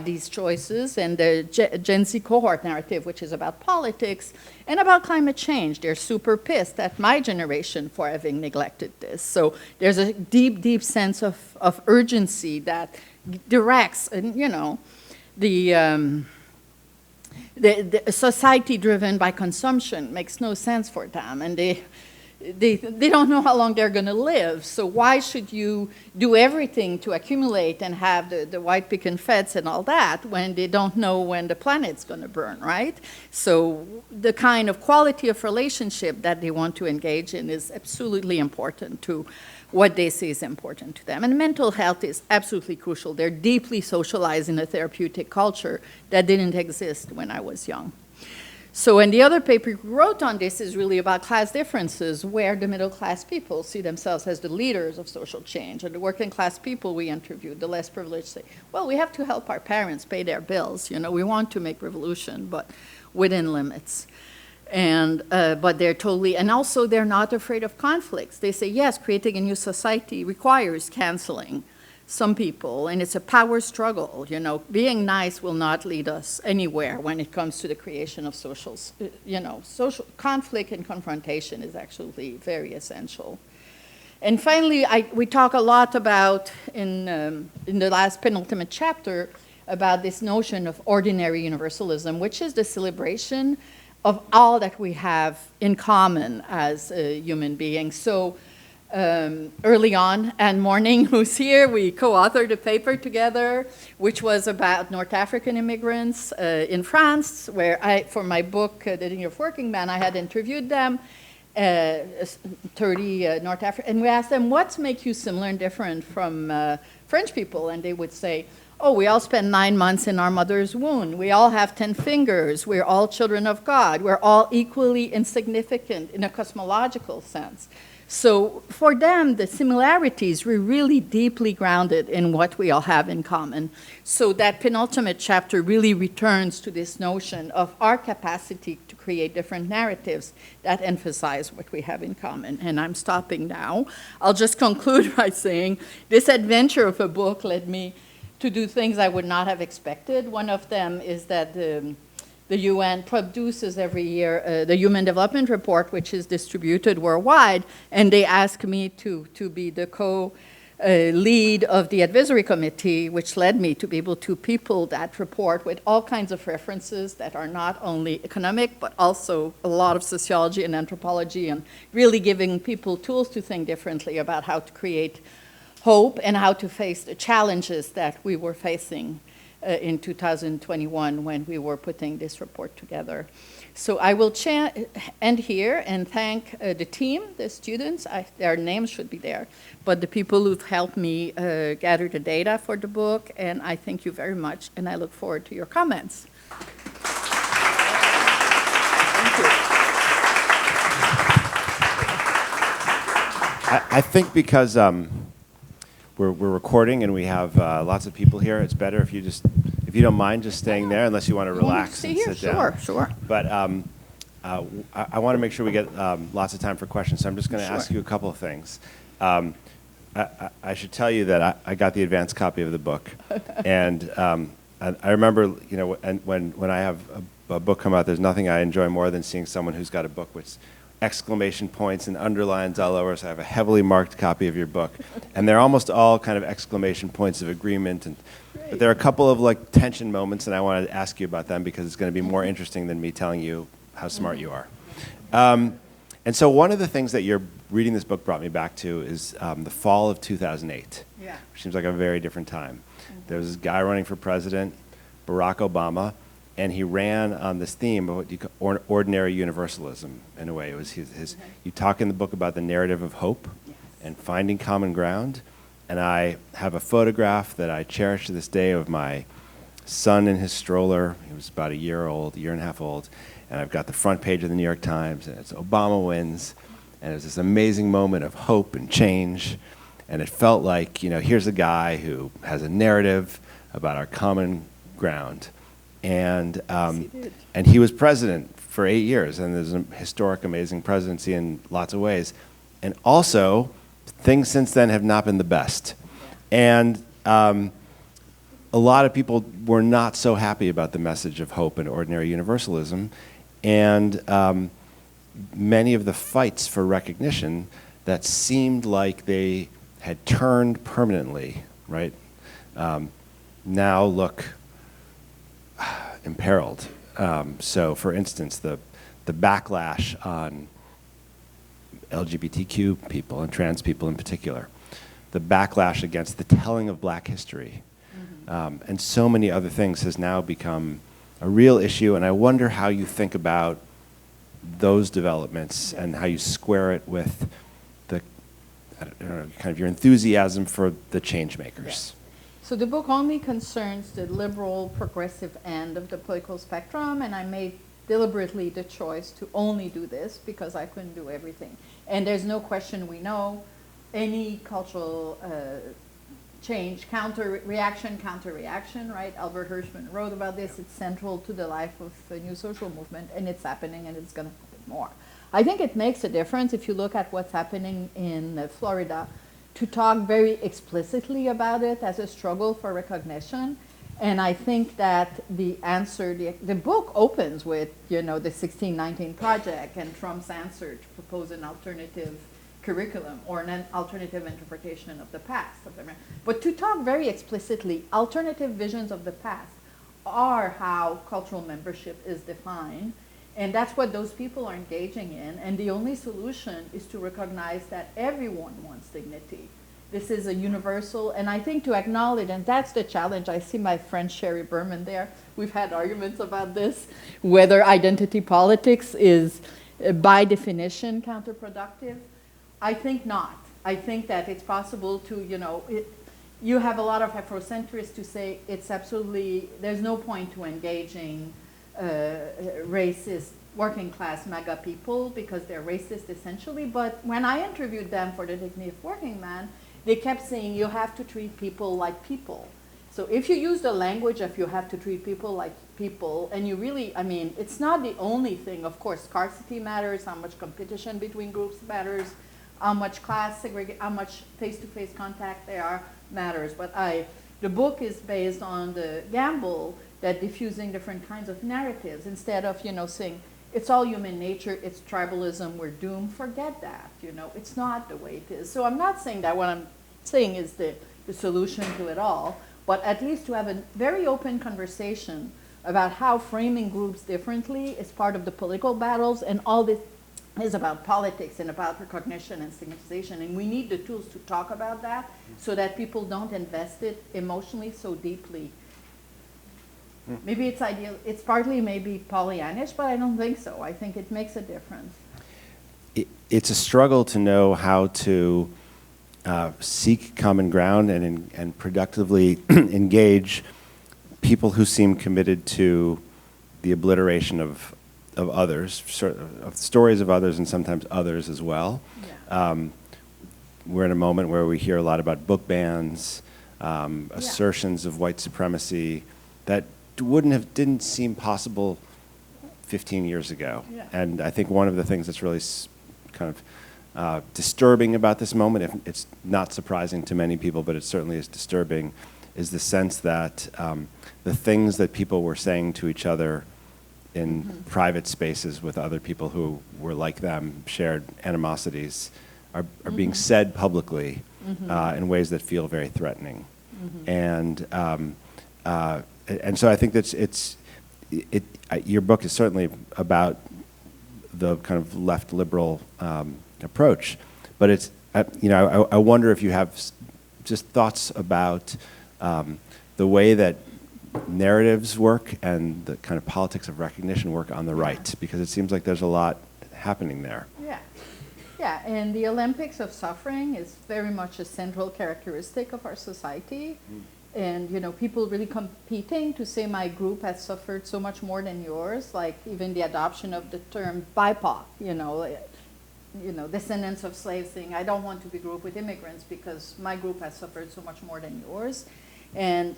these choices, and the Gen Z cohort narrative, which is about politics and about climate change. They're super pissed at my generation for having neglected this. So there's a deep, deep sense of urgency that directs, the society driven by consumption makes no sense for them, and they don't know how long they're going to live. So why should you do everything to accumulate and have the white picket fence and all that when they don't know when the planet's going to burn, right? So the kind of quality of relationship that they want to engage in is absolutely important to what they say is important to them. And mental health is absolutely crucial. They're deeply socialized in a therapeutic culture that didn't exist when I was young. So, and the other paper we wrote on this is really about class differences, where the middle class people see themselves as the leaders of social change, and the working class people we interviewed, the less privileged, say, well, we have to help our parents pay their bills. We want to make revolution, but within limits. And, but they're totally, and also they're not afraid of conflicts. They say, yes, creating a new society requires canceling some people, and it's a power struggle. Being nice will not lead us anywhere when it comes to the creation of social conflict and confrontation is actually very essential. And finally, we talk a lot about, in the last penultimate chapter, about this notion of ordinary universalism, which is the celebration of all that we have in common as human beings. So early on, Anne Morning, who's here, we co-authored a paper together, which was about North African immigrants in France, where for my book, The Dignity of Working Man, I had interviewed them, 30 North African, and we asked them, what makes you similar and different from French people? And they would say, oh, we all spend 9 months in our mother's womb. We all have 10 fingers. We're all children of God. We're all equally insignificant in a cosmological sense. So for them, the similarities were really deeply grounded in what we all have in common. So that penultimate chapter really returns to this notion of our capacity to create different narratives that emphasize what we have in common. And I'm stopping now. I'll just conclude by saying this adventure of a book led me to do things I would not have expected. One of them is that the UN produces every year the Human Development Report, which is distributed worldwide, and they ask me to be the co-lead of the advisory committee, which led me to be able to people that report with all kinds of references that are not only economic, but also a lot of sociology and anthropology, and really giving people tools to think differently about how to create hope and how to face the challenges that we were facing in 2021 when we were putting this report together. So I will end here and thank the team, the students. Their names should be there, but the people who've helped me gather the data for the book, and I thank you very much, and I look forward to your comments. Thank you. I think because we're recording and we have lots of people here, it's better if you don't mind just staying there, unless you want to relax and sit down. Sure. But I want to make sure we get lots of time for questions, so I'm just going to ask you a couple of things. I should tell you that I got the advanced copy of the book, and I remember, when I have a book come out, there's nothing I enjoy more than seeing someone who's got a book with exclamation points and underlines all over. So I have a heavily marked copy of your book, and they're almost all kind of exclamation points of agreement. But there are a couple of tension moments, and I wanted to ask you about them because it's going to be more interesting than me telling you how smart you are. And so one of the things that you're reading this book brought me back to is the fall of 2008, which seems like a very different time. There was this guy running for president, Barack Obama, and he ran on this theme of what you call ordinary universalism, in a way. It was you talk in the book about the narrative of hope and finding common ground. And I have a photograph that I cherish to this day of my son in his stroller. He was about a year and a half old. And I've got the front page of the New York Times, and it's Obama wins. And it was this amazing moment of hope and change. And it felt like, here's a guy who has a narrative about our common ground. And, Yes, he did. and he was president for 8 years, and there's a historic, amazing presidency in lots of ways. And also, things since then have not been the best. And a lot of people were not so happy about the message of hope and ordinary universalism. And many of the fights for recognition that seemed like they had turned permanently, right, now look imperiled. So, for instance, the backlash on LGBTQ people and trans people in particular, the backlash against the telling of Black history, and so many other things has now become a real issue. And I wonder how you think about those developments and how you square it with the, I don't know, kind of your enthusiasm for the change makers. So the book only concerns the liberal progressive end of the political spectrum, and I made deliberately the choice to only do this because I couldn't do everything. And there's no question we know any cultural change, counter-reaction, right? Albert Hirschman wrote about this. It's central to the life of the new social movement, and it's happening, and it's going to happen more. I think it makes a difference if you look at what's happening in Florida, to talk very explicitly about it as a struggle for recognition. And I think that the answer, the book opens with, the 1619 Project and Trump's answer to propose an alternative curriculum or an alternative interpretation of the past. But to talk very explicitly, alternative visions of the past are how cultural membership is defined. And that's what those people are engaging in. And the only solution is to recognize that everyone wants dignity. This is a universal, and I think to acknowledge, and that's the challenge. I see my friend Sherry Berman there. We've had arguments about this, whether identity politics is by definition counterproductive. I think not. I think that it's possible to, you have a lot of Afrocentrists to say it's absolutely, there's no point to engaging racist working class MAGA people because they're racist essentially. But when I interviewed them for the Dignity of Working Man, they kept saying you have to treat people like people. So if you use the language of you have to treat people like people, and you really, it's not the only thing. Of course, scarcity matters, how much competition between groups matters, how much class segregation, how much face-to-face contact there are matters. But the book is based on the gamble that diffusing different kinds of narratives instead of, saying it's all human nature, it's tribalism, we're doomed. Forget that, it's not the way it is. So I'm not saying that what I'm saying is the solution to it all, but at least to have a very open conversation about how framing groups differently is part of the political battles, and all this is about politics and about recognition and stigmatization, and we need the tools to talk about that so that people don't invest it emotionally so deeply. Maybe it's ideal, it's partly maybe Pollyannish, but I don't think so. I think it makes a difference. It's a struggle to know how to seek common ground and productively engage people who seem committed to the obliteration of others, of stories of others, and sometimes others as well. Yeah. We're in a moment where we hear a lot about book bans, assertions of white supremacy that didn't seem possible 15 years ago. Yeah. And I think one of the things that's really kind of disturbing about this moment, if it's not surprising to many people, but it certainly is disturbing, is the sense that the things that people were saying to each other in private spaces with other people who were like them, shared animosities, are being said publicly in ways that feel very threatening. And so I think that your book is certainly about the kind of left liberal approach, but it's I wonder if you have just thoughts about the way that narratives work and the kind of politics of recognition work on the right, because it seems like there's a lot happening there. Yeah, and the Olympics of suffering is very much a central characteristic of our society. And people really competing to say my group has suffered so much more than yours, like even the adoption of the term BIPOC, descendants of slaves saying I don't want to be grouped with immigrants because my group has suffered so much more than yours. And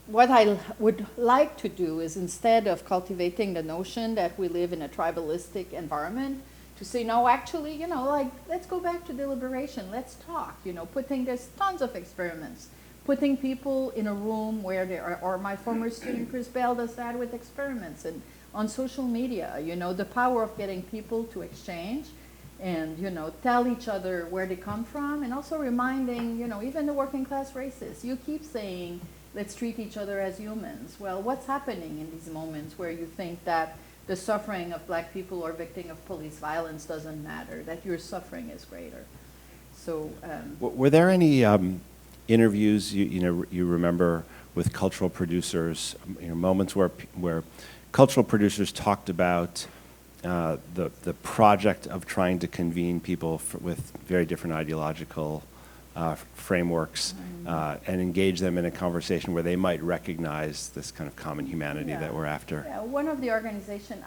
what I would like to do is, instead of cultivating the notion that we live in a tribalistic environment, to say, no, actually, you know, like, let's go back to deliberation, let's talk, you know, there's tons of experiments, putting people in a room where there are, or my former student Chris Bell does that with experiments, and on social media, you know, the power of getting people to exchange and, you know, tell each other where they come from, and also reminding, you know, even the working class racists, you keep saying, let's treat each other as humans. Well, what's happening in these moments where you think that the suffering of black people or victims of police violence doesn't matter, that your suffering is greater? So, were there any interviews you remember with cultural producers, you know, moments where cultural producers talked about the project of trying to convene people with very different ideological frameworks and engage them in a conversation where they might recognize this kind of common humanity that we're after? Yeah, one of the organizations,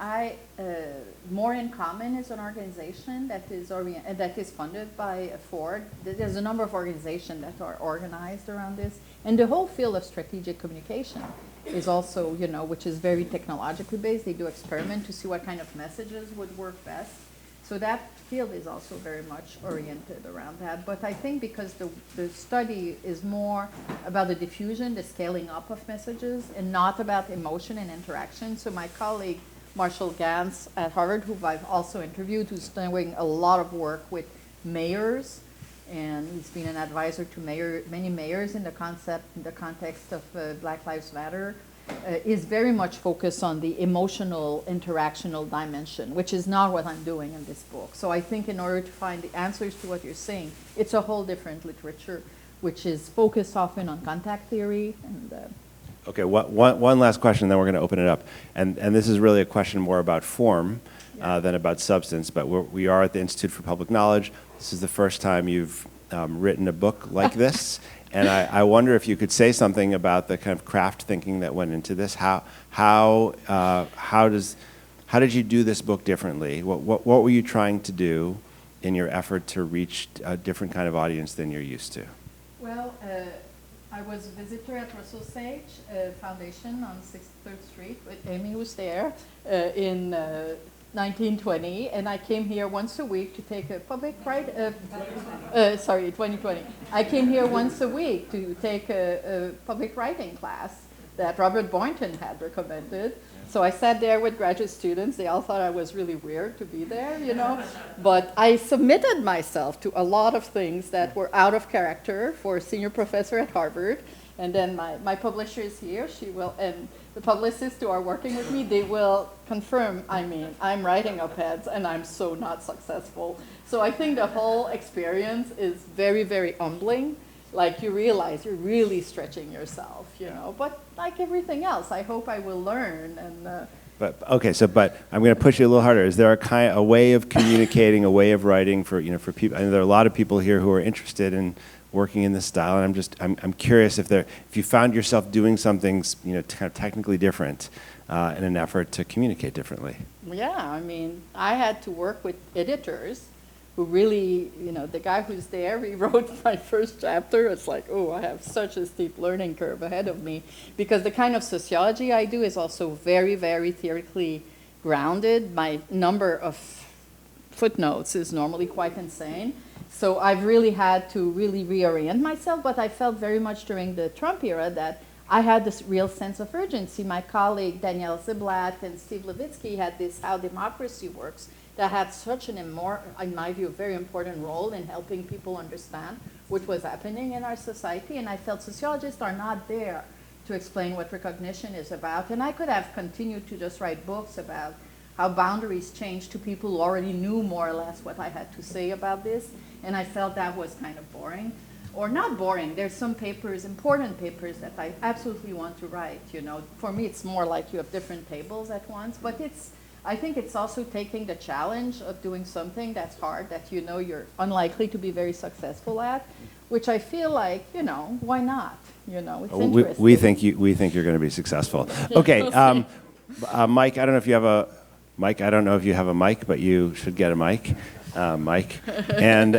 More in Common is an organization that is funded by Ford. There's a number of organizations that are organized around this. And the whole field of strategic communication is also, you know, which is very technologically based. They do experiment to see what kind of messages would work best. So that field is also very much oriented around that. But I think because the study is more about the diffusion, the scaling up of messages, and not about emotion and interaction. So my colleague, Marshall Gantz at Harvard, who I've also interviewed, who's doing a lot of work with mayors, and he's been an advisor to many mayors in the context of Black Lives Matter, is very much focused on the emotional, interactional dimension, which is not what I'm doing in this book. So I think in order to find the answers to what you're saying, it's a whole different literature, which is focused often on contact theory. And okay, one last question, then we're going to open it up. And this is really a question more about form than about substance, but we are at the Institute for Public Knowledge. This is the first time you've written a book like this. And I wonder if you could say something about the kind of craft thinking that went into this. How did you do this book differently? What were you trying to do in your effort to reach a different kind of audience than you're used to? Well, I was a visitor at Russell Sage Foundation on 3rd Street with Amy, who's there, in 1920, and I came here once a week to take a 2020. I came here once a week to take a public writing class that Robert Boynton had recommended. So I sat there with graduate students. They all thought I was really weird to be there, you know. But I submitted myself to a lot of things that were out of character for a senior professor at Harvard. And then my publisher is here. She will, and the publicists who are working with me, they will confirm, I mean, I'm writing op-eds and I'm so not successful. So I think the whole experience is very, very humbling. Like, you realize you're really stretching yourself, you know. But like everything else, I hope I will learn. And But I'm going to push you a little harder. Is there a way of communicating, a way of writing for people? I know there are a lot of people here who are interested in working in this style, and I'm curious if you found yourself doing something, you know, kind of technically different in an effort to communicate differently. Yeah, I mean, I had to work with editors who really, you know, the guy who's there, he wrote my first chapter. It's like, oh, I have such a steep learning curve ahead of me, because the kind of sociology I do is also very, very theoretically grounded. My number of footnotes is normally quite insane. So I've really had to really reorient myself, but I felt very much during the Trump era that I had this real sense of urgency. My colleague Danielle Ziblatt and Steve Levitsky had this How Democracy Works that had such in my view, a very important role in helping people understand what was happening in our society. And I felt sociologists are not there to explain what recognition is about. And I could have continued to just write books about how boundaries changed to people who already knew more or less what I had to say about this. And I felt that was kind of boring. Or not boring. There's some papers, important papers, that I absolutely want to write. You know, for me, it's more like you have different tables at once. But I think it's also taking the challenge of doing something that's hard, that you know you're unlikely to be very successful at, which I feel like, you know, why not? You know, it's interesting. We think you're going to be successful. Okay, Mike. I don't know if you have a mic. I don't know if you have a mic, but you should get a mic, Mike. And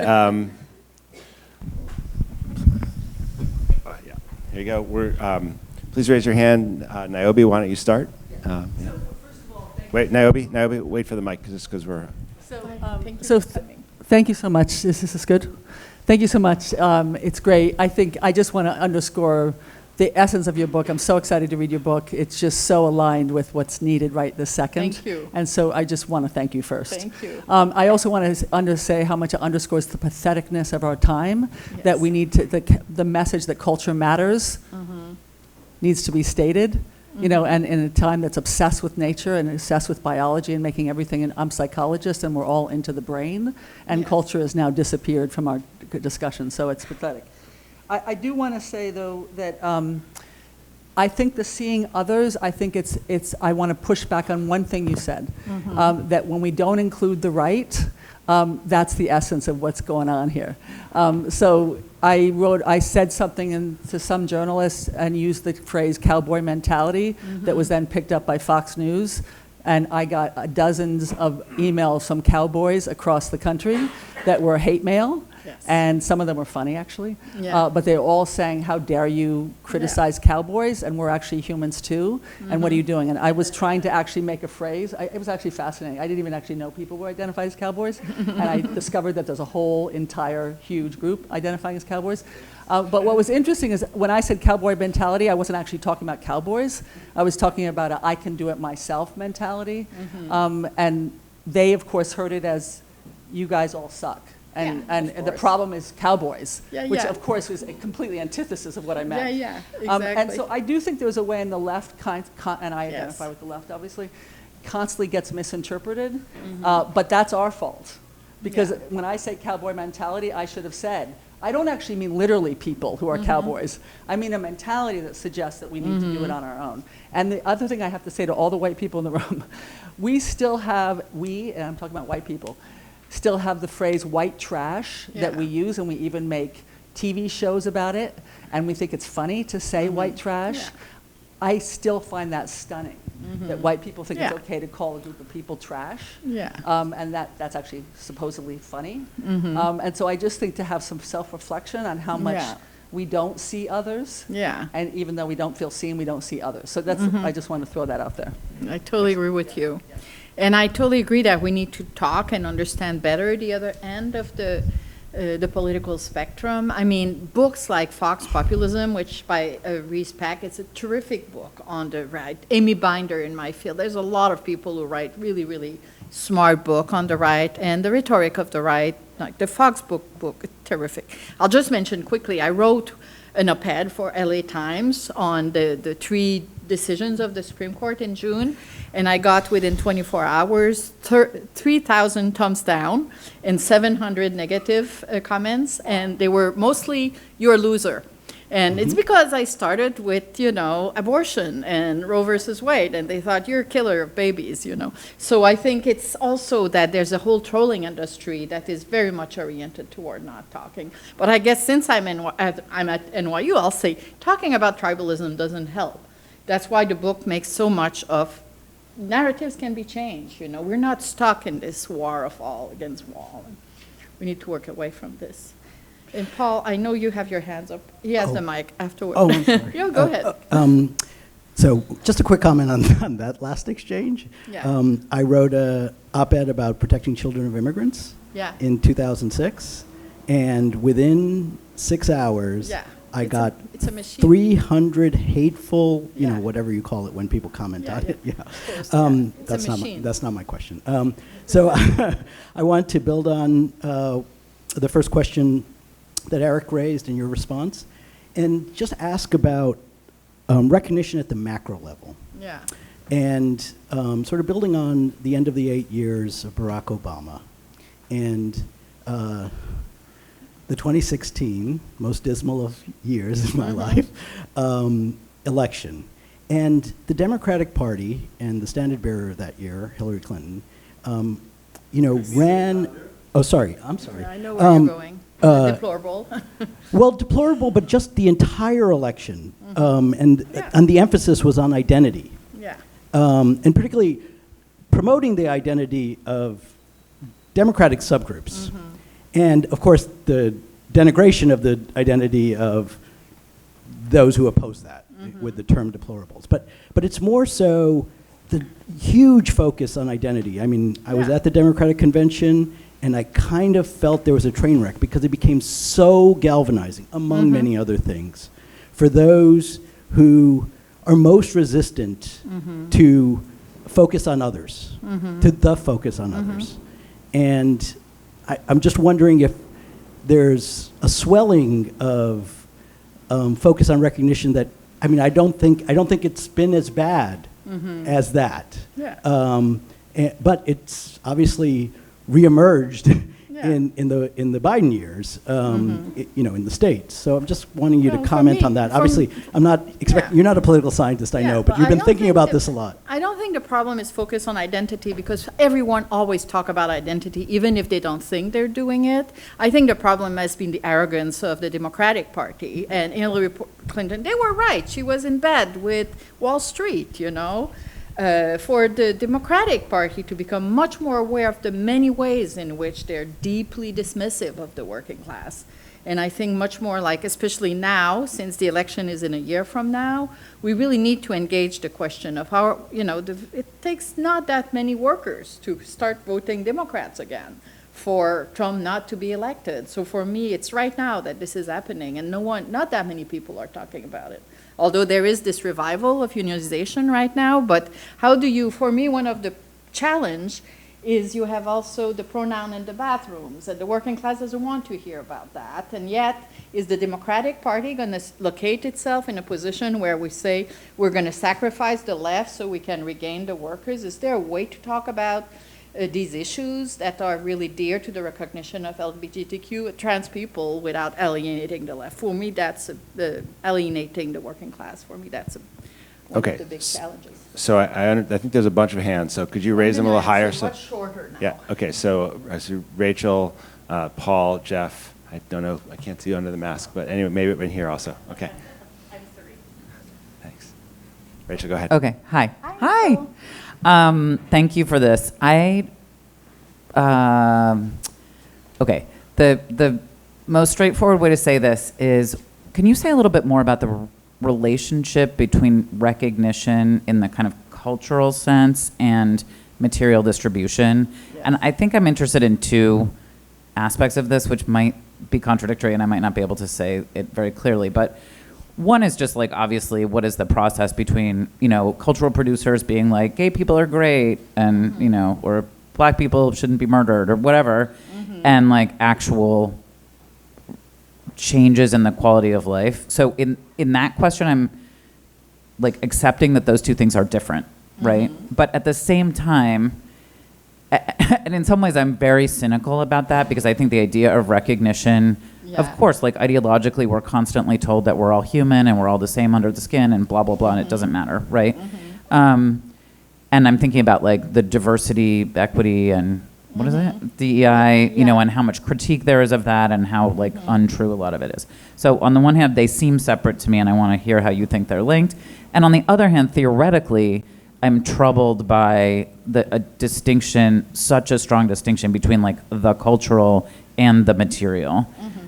yeah, here you go. Please Please raise your hand. Niobe, why don't you start? Yeah. Wait, Niobe, wait for the mic, just because we're... Thank you so much. This is good. Thank you so much. It's great. I think I just want to underscore the essence of your book. I'm so excited to read your book. It's just so aligned with what's needed right this second. Thank you. And so I just want to thank you first. Thank you. I also want to say how much it underscores the patheticness of our time, that we need to, the message that culture matters needs to be stated. You know, and in a time that's obsessed with nature and obsessed with biology and making everything, and I'm a psychologist and we're all into the brain, and culture has now disappeared from our discussion, so it's pathetic. I do want to say, though, that I think the seeing others, I think I want to push back on one thing you said, that when we don't include the right, that's the essence of what's going on here. So I said something to some journalists and used the phrase cowboy mentality that was then picked up by Fox News. And I got dozens of emails from cowboys across the country that were hate mail. Yes. And some of them were funny, actually. Yeah. But they're all saying, how dare you criticize cowboys, and we're actually humans too, and what are you doing? And I was trying to actually make a phrase. It was actually fascinating. I didn't even actually know people were identified as cowboys, and I discovered that there's a whole entire huge group identifying as cowboys. But what was interesting is when I said cowboy mentality, I wasn't actually talking about cowboys. I was talking about a I can do it myself mentality. And they, of course, heard it as you guys all suck. And the problem is cowboys, which of course was a completely antithesis of what I meant. Exactly. And so I do think there's a way in the left, and I identify with the left, obviously, constantly gets misinterpreted, but that's our fault. Because when I say cowboy mentality, I should have said, I don't actually mean literally people who are cowboys. I mean a mentality that suggests that we need to do it on our own. And the other thing I have to say to all the white people in the room, we still have, and I'm talking about white people, still have the phrase white trash that we use, and we even make TV shows about it, and we think it's funny to say white trash. I still find that stunning, that white people think it's okay to call a group of people trash, and that's actually supposedly funny. And so I just think to have some self-reflection on how much we don't see others, and even though we don't feel seen, we don't see others. So that's I just want to throw that out there. I totally agree with you. And I totally agree that we need to talk and understand better the other end of the political spectrum. I mean, books like Fox Populism, which by Reese Pack, it's a terrific book on the right. Amy Binder in my field. There's a lot of people who write really, really smart book on the right, and the rhetoric of the right, like the Fox book, terrific. I'll just mention quickly, I wrote an op-ed for LA Times on the 3 decisions of the Supreme Court in June, and I got within 24 hours 3,000 thumbs down and 700 negative comments, and they were mostly "you're a loser." And it's because I started with, abortion and Roe versus Wade, and they thought you're a killer of babies, So I think it's also that there's a whole trolling industry that is very much oriented toward not talking. But I guess since I'm at NYU, I'll say talking about tribalism doesn't help. That's why the book makes so much of narratives can be changed. We're not stuck in this war of all against all. We need to work away from this. And Paul, I know you have your hands up. He has the mic afterwards. Oh, I'm sorry. Go ahead. So just a quick comment on that last exchange. I wrote an op-ed about protecting children of immigrants in 2006, and within 6 hours, I got 300 hateful, whatever you call it when people comment on it. That's not my question. So I want to build on the first question that Eric raised in your response, and just ask about recognition at the macro level. And sort of building on the end of the 8 years of Barack Obama, and the 2016, most dismal of years in my life, election. And the Democratic Party and the standard bearer that year, Hillary Clinton, ran, I'm sorry. I know where you're going. Deplorable. Well, deplorable, but just the entire election. And the emphasis was on identity. And particularly promoting the identity of Democratic subgroups. And of course, the denigration of the identity of those who oppose that. with the term deplorables. But it's more so the huge focus on identity. I mean, I was at the Democratic Convention, and I kind of felt there was a train wreck because it became so galvanizing, among many other things, for those who are most resistant to focus on others, to the focus on others. And I'm just wondering if there's a swelling of focus on recognition that, I mean, I don't think it's been as bad as that. But it's obviously reemerged in the Biden years, in the States. So I'm just wanting you to comment on that. Obviously, I'm not expecting, you're not a political scientist, I know, but you've been thinking about this a lot. I don't think the problem is focus on identity, because everyone always talk about identity, even if they don't think they're doing it. I think the problem has been the arrogance of the Democratic Party, and Hillary Clinton, they were right. She was in bed with Wall Street, for the Democratic Party to become much more aware of the many ways in which they're deeply dismissive of the working class. And I think much more like, especially now, since the election is in a year from now, we really need to engage the question of how, it takes not that many workers to start voting Democrats again for Trump not to be elected. So for me, it's right now that this is happening, and not that many people are talking about it. Although there is this revival of unionization right now, but for me, one of the challenge is you have also the pronoun in the bathrooms, and the working class doesn't want to hear about that. And yet, is the Democratic Party going to locate itself in a position where we say we're going to sacrifice the left so we can regain the workers? Is there a way to talk about these issues that are really dear to the recognition of LGBTQ trans people without alienating the left? For me, that's alienating the working class. For me, that's one of the big challenges. So I think there's a bunch of hands. So could you raise them a little higher? So much shorter now. Yeah. Okay. So I see Rachel, Paul, Jeff. I don't know. I can't see you under the mask, but anyway, maybe in here also. Okay. I'm 3. Thanks. Rachel, go ahead. Okay. Hi. Hi. Thank you for this. Okay. The most straightforward way to say this is, can you say a little bit more about the relationship between recognition in the kind of cultural sense and material distribution? Yes. And I think I'm interested in 2 aspects of this, which might be contradictory, and I might not be able to say it very clearly, but one is just like, obviously, what is the process between, cultural producers being like, gay people are great, and, or black people shouldn't be murdered, or whatever, and like actual changes in the quality of life. So in that question, I'm like accepting that those 2 things are different, right? But at the same time, and in some ways I'm very cynical about that, because I think the idea of recognition, of course, like ideologically, we're constantly told that we're all human and we're all the same under the skin and blah, blah, blah, and it doesn't matter, right? And I'm thinking about like the diversity, equity, and what is it? DEI, and how much critique there is of that and how like untrue a lot of it is. So on the one hand, they seem separate to me, and I want to hear how you think they're linked. And on the other hand, theoretically, I'm troubled by a distinction, such a strong distinction between like the cultural and the material.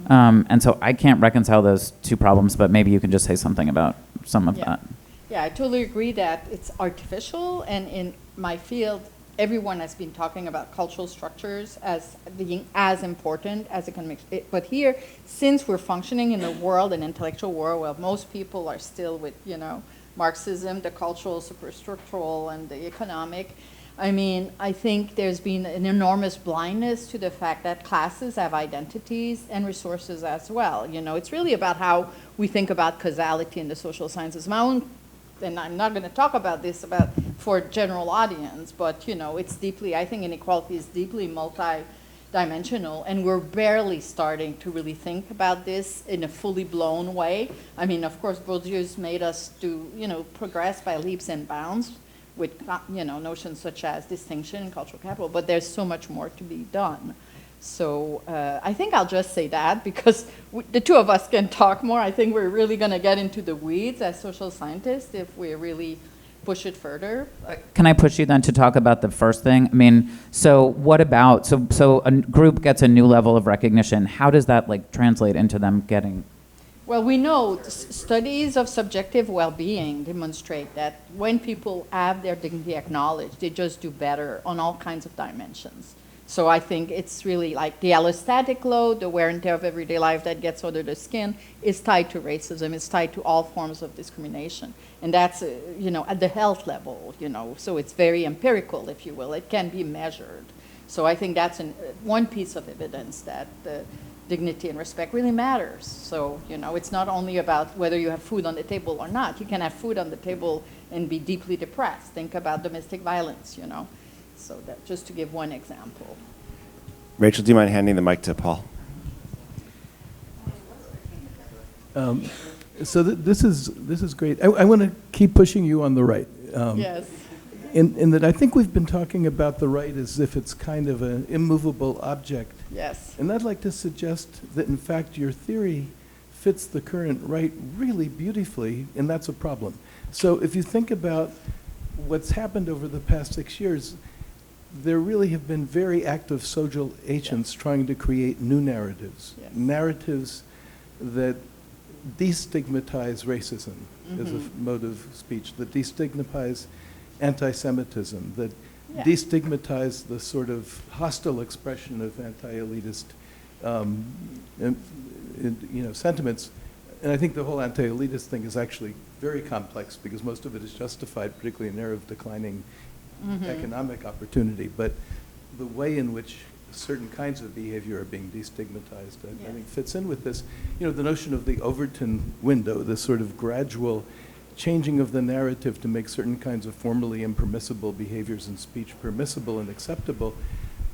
And so I can't reconcile those 2 problems, but maybe you can just say something about some of that. Yeah, I totally agree that it's artificial, and in my field, everyone has been talking about cultural structures as being as important as economic. But here, since we're functioning in a world, an intellectual world, where most people are still with, Marxism, the cultural, superstructural, and the economic, I think there's been an enormous blindness to the fact that classes have identities and resources as well. It's really about how we think about causality in the social sciences. My own, and I'm not going to talk about this for general audience, but it's deeply, I think inequality is deeply multi-dimensional, and we're barely starting to really think about this in a fully blown way. Of course, Bourdieu's made us progress by leaps and bounds with notions such as distinction and cultural capital, but there's so much more to be done. So I think I'll just say that, because the 2 of us can talk more. I think we're really going to get into the weeds as social scientists if we really push it further. Can I push you then to talk about the first thing? So what about, so a group gets a new level of recognition. How does that like translate into them getting Well, we know studies of subjective well-being demonstrate that when people have their dignity acknowledged, they just do better on all kinds of dimensions. So I think it's really like the allostatic load, the wear and tear of everyday life that gets under the skin is tied to racism, it's tied to all forms of discrimination. And that's, at the health level, so it's very empirical, if you will. It can be measured. So I think that's one piece of evidence that dignity and respect really matters. So, it's not only about whether you have food on the table or not. You can have food on the table and be deeply depressed. Think about domestic violence, So that, just to give one example. Rachel, do you mind handing the mic to Paul? So this is great. I want to keep pushing you on the right. Yes. In that I think we've been talking about the right as if it's kind of an immovable object. Yes. And I'd like to suggest that, in fact, your theory fits the current right really beautifully, and that's a problem. So if you think about what's happened over the past 6 years, there really have been very active social agents trying to create new narratives, narratives that destigmatize racism as a mode of speech, that destigmatize anti-Semitism, that destigmatize the sort of hostile expression of anti-elitist sentiments. And I think the whole anti-elitist thing is actually very complex because most of it is justified, particularly in an era of declining economic opportunity. But the way in which certain kinds of behavior are being destigmatized, I think fits in with this. The notion of the Overton window, this sort of gradual changing of the narrative to make certain kinds of formally impermissible behaviors in speech permissible and acceptable.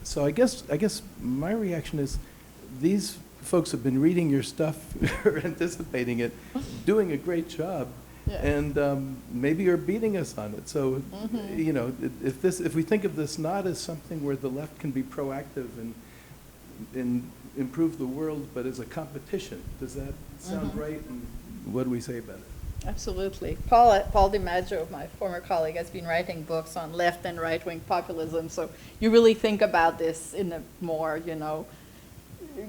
So I guess my reaction is these folks have been reading your stuff or anticipating it, doing a great job, and maybe you're beating us on it. So, if we think of this not as something where the left can be proactive and improve the world, but as a competition, does that sound right? And what do we say about it? Absolutely. Paul DiMaggio, my former colleague, has been writing books on left and right-wing populism. So you really think about this in a more,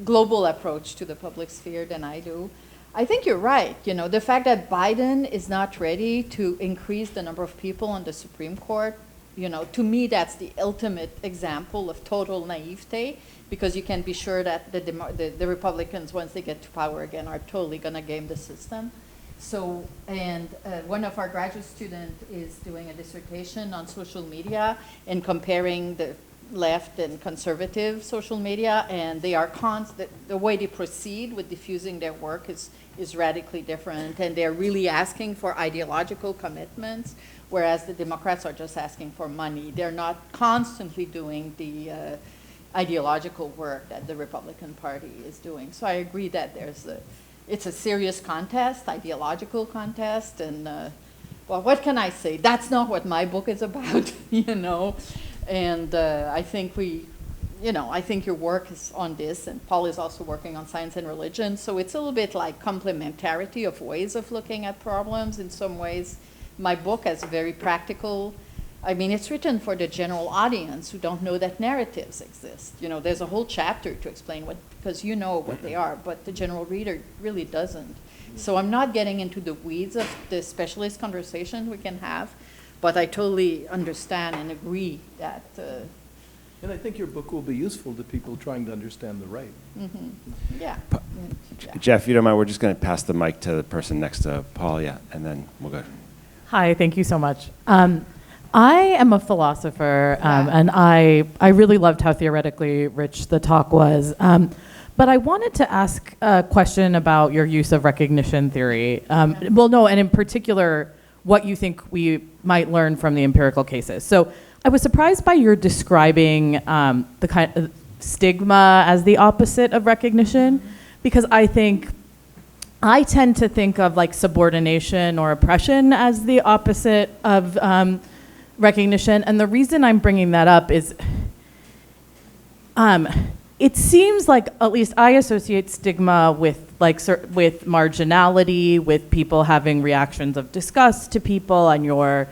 global approach to the public sphere than I do. I think you're right. The fact that Biden is not ready to increase the number of people on the Supreme Court, to me, that's the ultimate example of total naivete, because you can be sure that the Republicans, once they get to power again, are totally going to game the system. So, and one of our graduate students is doing a dissertation on social media and comparing the left and conservative social media, and they are the way they proceed with diffusing their work is radically different, and they're really asking for ideological commitments, whereas the Democrats are just asking for money. They're not constantly doing the ideological work that the Republican Party is doing. So I agree that it's a serious contest, ideological contest, and well, what can I say? That's not what my book is about, And I think I think your work is on this, and Paul is also working on science and religion. So it's a little bit like complementarity of ways of looking at problems. In some ways, my book has a very practical. It's written for the general audience who don't know that narratives exist. There's a whole chapter to explain because you know what they are, but the general reader really doesn't. So I'm not getting into the weeds of the specialist conversation we can have, but I totally understand and agree that. And I think your book will be useful to people trying to understand the right. Yeah. Jeff, if you don't mind, we're just going to pass the mic to the person next to Paul, and then we'll go. Hi, thank you so much. I am a philosopher, and I really loved how theoretically rich the talk was. But I wanted to ask a question about your use of recognition theory. And in particular, what you think we might learn from the empirical cases. So I was surprised by your describing the kind of stigma as the opposite of recognition, because I tend to think of like subordination or oppression as the opposite of recognition. And the reason I'm bringing that up is it seems like, at least I associate stigma with with marginality, with people having reactions of disgust to people, and your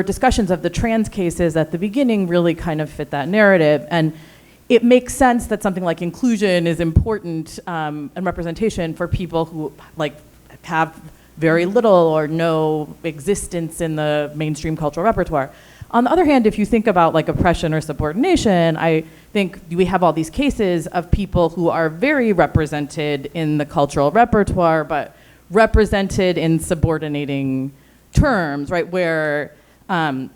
discussions of the trans cases at the beginning really kind of fit that narrative. And it makes sense that something like inclusion is important and representation for people who like have very little or no existence in the mainstream cultural repertoire. On the other hand, if you think about like oppression or subordination, I think we have all these cases of people who are very represented in the cultural repertoire, but represented in subordinating terms, right? Where African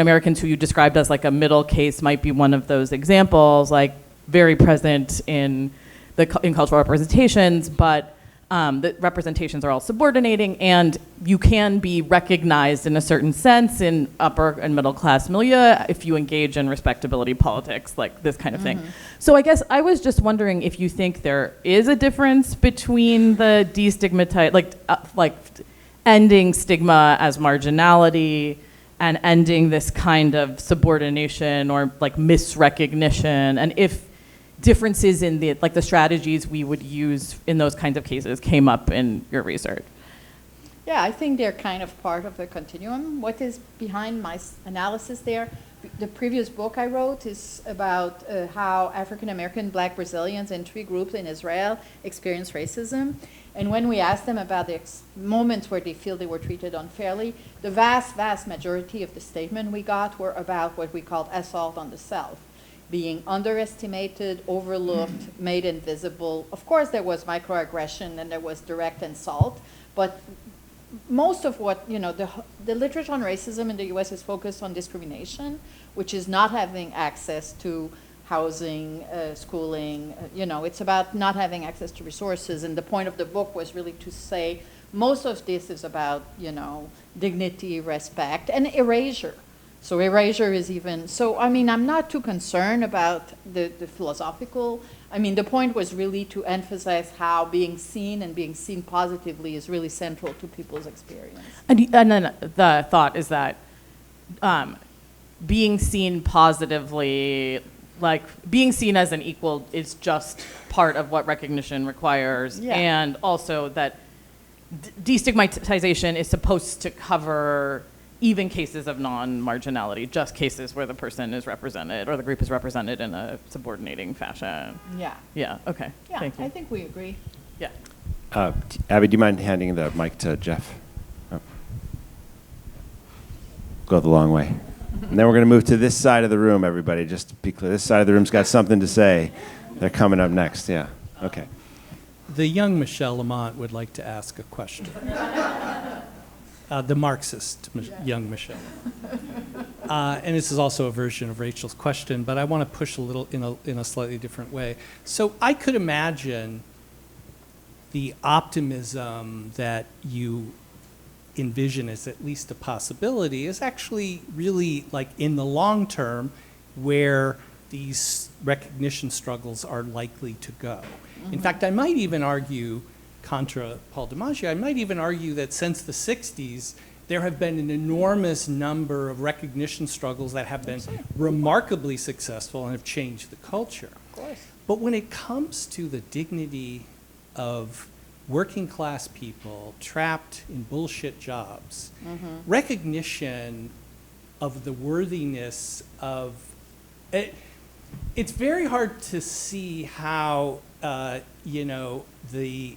Americans who you described as like a middle case might be one of those examples, like very present in cultural representations, but the representations are all subordinating, and you can be recognized in a certain sense in upper and middle class milieu if you engage in respectability politics, like this kind of thing. So I guess I was just wondering if you think there is a difference between the destigmatize, like ending stigma as marginality and ending this kind of subordination or like misrecognition, and if differences in the like the strategies we would use in those kinds of cases came up in your research. Yeah, I think they're kind of part of the continuum. What is behind my analysis there, the previous book I wrote is about how African American, Black Brazilians, and 3 groups in Israel experience racism. And when we asked them about the moments where they feel they were treated unfairly, the vast, vast majority of the statement we got were about what we called assault on the self. Being underestimated, overlooked, made invisible. Of course, there was microaggression and there was direct insult, but most of what, the literature on racism in the US is focused on discrimination, which is not having access to housing, schooling, it's about not having access to resources. And the point of the book was really to say most of this is about, dignity, respect, and erasure. So erasure is even, I'm not too concerned about the philosophical. The point was really to emphasize how being seen and being seen positively is really central to people's experience. And then the thought is that being seen positively, like being seen as an equal is just part of what recognition requires. Yeah. And also that destigmatization is supposed to cover even cases of non-marginality, just cases where the person is represented or the group is represented in a subordinating fashion. Yeah. Yeah, okay. Yeah, thank you. I think we agree. Yeah. Abby, do you mind handing the mic to Jeff? Oh. Go the long way. And then we're going to move to this side of the room, everybody. Just to be clear, this side of the room's got something to say. They're coming up next, yeah. Okay. The young Michèle Lamont would like to ask a question. The Marxist young Michèle. And this is also a version of Rachel's question, but I want to push a little in a slightly different way. So I could imagine the optimism that you envision as at least a possibility is actually really like in the long term where these recognition struggles are likely to go. Mm-hmm. In fact, I might even argue, contra Paul DiMaggio, I might even argue that since the 60s, there have been an enormous number of recognition struggles that have been remarkably successful and have changed the culture. Of course. But when it comes to the dignity of working class people trapped in bullshit jobs, recognition of the worthiness of it, it's very hard to see how the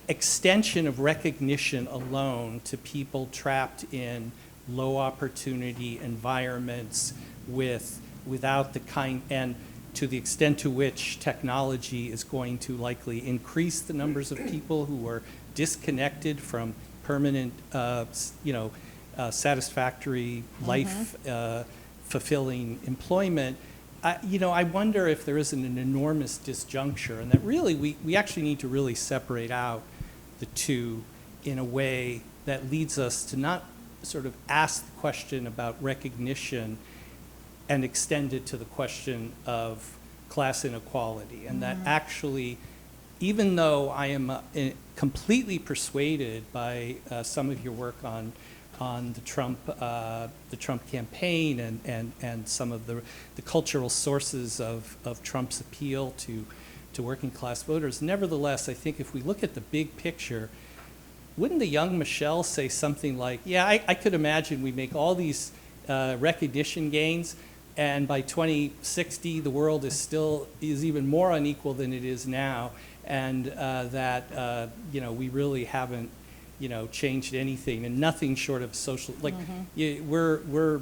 extension of recognition alone to people trapped in low opportunity environments without the kind, and to the extent to which technology is going to likely increase the numbers of people who are disconnected from permanent, satisfactory, life fulfilling employment. I wonder if there isn't an enormous disjuncture, and that really we actually need to really separate out the two in a way that leads us to not sort of ask the question about recognition and extend it to the question of class inequality. And that actually, even though I am completely persuaded by some of your work on the Trump campaign and some of the cultural sources of Trump's appeal to working class voters, nevertheless, I think if we look at the big picture, wouldn't the young Michèle say something like, yeah, I could imagine we make all these recognition gains, and by 2060, the world is even more unequal than it is now, and that we really haven't changed anything, and nothing short of social. Like we're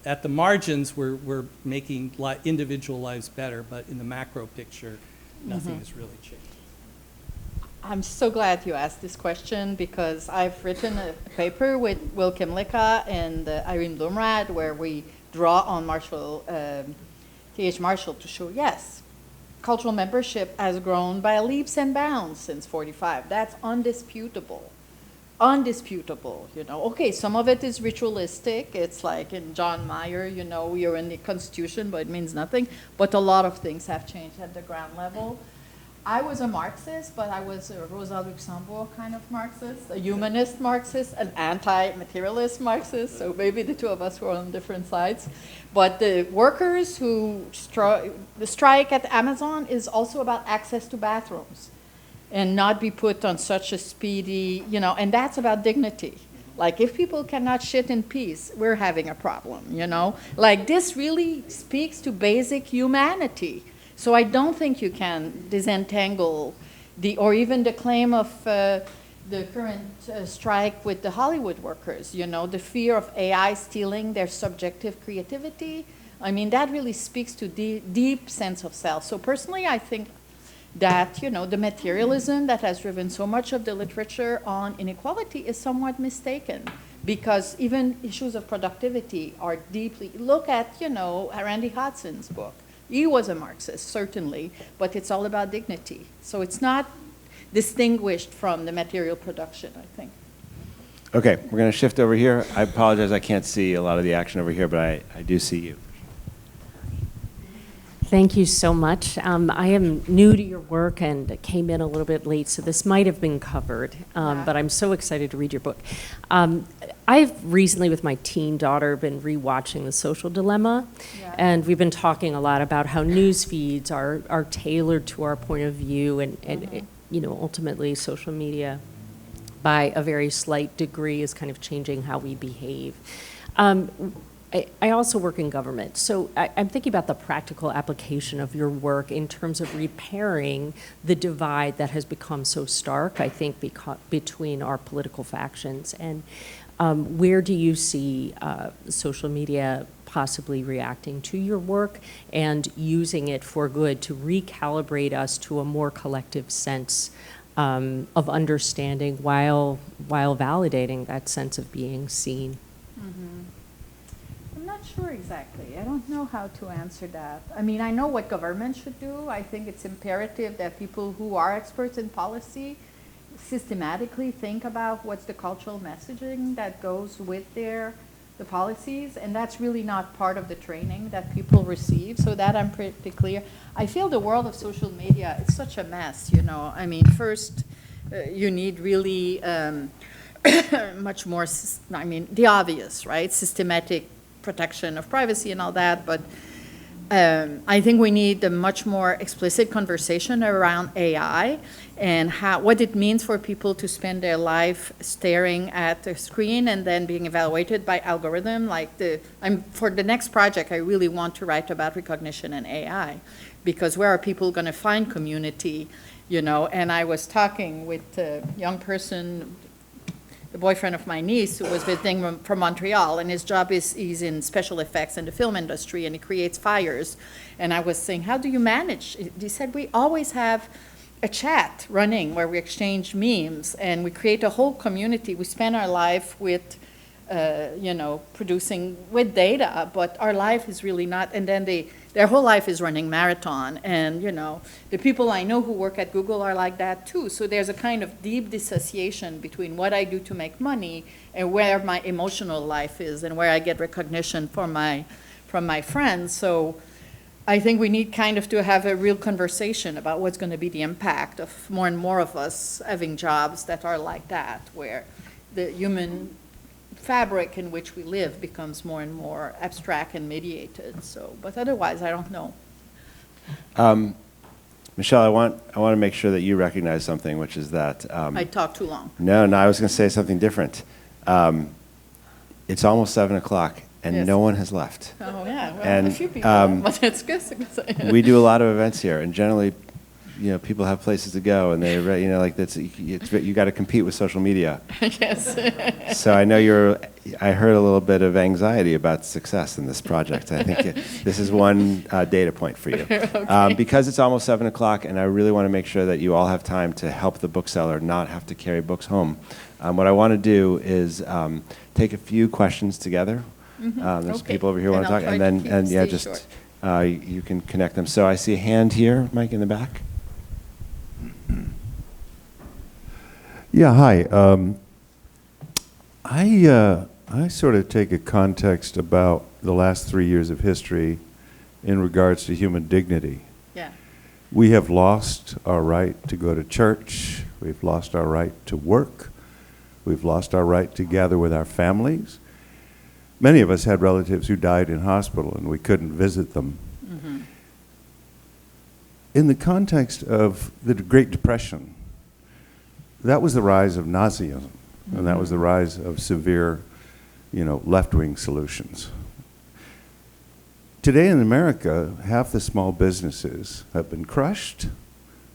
at the margins, we're making individual lives better, but in the macro picture, nothing has really changed. I'm so glad you asked this question, because I've written a paper with Will Kimlicka and Irene Blumrad where we draw on T.H. Marshall to show, yes, cultural membership has grown by leaps and bounds since 45. That's undisputable. Undisputable, Okay, some of it is ritualistic. It's like in John Mayer, you're in the Constitution, but it means nothing. But a lot of things have changed at the ground level. I was a Marxist, but I was a Rosa Luxemburg kind of Marxist, a humanist Marxist, an anti-materialist Marxist, so maybe the two of us were on different sides. But the workers who the strike at Amazon is also about access to bathrooms and not be put on such a speedy, and that's about dignity. Like, if people cannot shit in peace, we're having a problem, Like, this really speaks to basic humanity. So I don't think you can disentangle or even the claim of the current strike with the Hollywood workers, the fear of AI stealing their subjective creativity. I mean, that really speaks to deep sense of self. So personally, I think that, the materialism that has driven so much of the literature on inequality is somewhat mistaken, because even issues of productivity are deeply, look at, Randy Hodson's book. He was a Marxist, certainly, but it's all about dignity. So it's not distinguished from the material production, I think. Okay, we're going to shift over here. I apologize, I can't see a lot of the action over here, but I do see you. Thank you so much. I am new to your work and came in a little bit late, so this might have been covered, but I'm so excited to read your book. I've recently, with my teen daughter, been rewatching The Social Dilemma, and we've been talking a lot about how news feeds are tailored to our point of view, and ultimately social media, by a very slight degree, is kind of changing how we behave. I also work in government, so I'm thinking about the practical application of your work in terms of repairing the divide that has become so stark, I think, between our political factions. And where do you see social media possibly reacting to your work and using it for good to recalibrate us to a more collective sense of understanding while validating that sense of being seen? Mm-hmm. I'm not sure exactly. I don't know how to answer that. I mean, I know what government should do. I think it's imperative that people who are experts in policy systematically think about what's the cultural messaging that goes with the policies, and that's really not part of the training that people receive, so that I'm pretty clear. I feel the world of social media is such a mess, I mean, first, you need really much more, the obvious, right? Systematic protection of privacy and all that, but I think we need a much more explicit conversation around AI and what it means for people to spend their life staring at the screen and then being evaluated by algorithm. For the next project, I really want to write about recognition and AI, because where are people going to find community, And I was talking with a young person, the boyfriend of my niece, who was visiting from Montreal, and his job he's in special effects in the film industry, and he creates fires. And I was saying, how do you manage? He said, we always have a chat running where we exchange memes, and we create a whole community. We spend our life with, producing with data, but our life is really not, and then their whole life is running marathon. And, the people I know who work at Google are like that too. So there's a kind of deep dissociation between what I do to make money and where my emotional life is and where I get recognition from my friends. So I think we need kind of to have a real conversation about what's going to be the impact of more and more of us having jobs that are like that, where the human fabric in which we live becomes more and more abstract and mediated. So, but otherwise, I don't know. Michèle, I want to make sure that you recognize something, which is that I talked too long. No, I was going to say something different. It's almost 7 o'clock, and Yes. no one has left. Oh, yeah, well, And, a few people, but it's good. We do a lot of events here, and generally, people have places to go, and they, like you got to compete with social media. Yes. So I know I heard a little bit of anxiety about success in this project. I think this is one data point for you. Okay. Because it's almost 7 o'clock, and I really want to make sure that you all have time to help the bookseller not have to carry books home. What I want to do is take a few questions together. There's Okay. people over here who want to I'll talk, try and to then, stay and just short. you can connect them. So I see a hand here, Mike, in the back. Yeah, hi. I sort of take a context about the last 3 years of history in regards to human dignity. Yeah. We have lost our right to go to church. We've lost our right to work. We've lost our right to gather with our families. Many of us had relatives who died in hospital and we couldn't visit them. Mm-hmm. In the context of the Great Depression, that was the rise of Nazism, and that was the rise of severe, left-wing solutions. Today in America, half the small businesses have been crushed.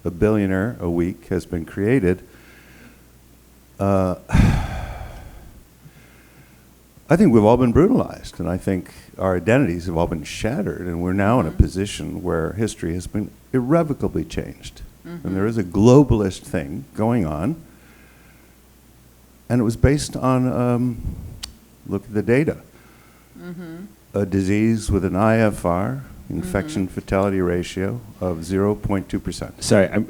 A billionaire a week has been created. I think we've all been brutalized, and I think our identities have all been shattered, and we're now in a position where history has been irrevocably changed. And there is a globalist thing going on, and it was based on, look at the data. A disease with an IFR, infection fatality ratio, of 0.2%. Sorry,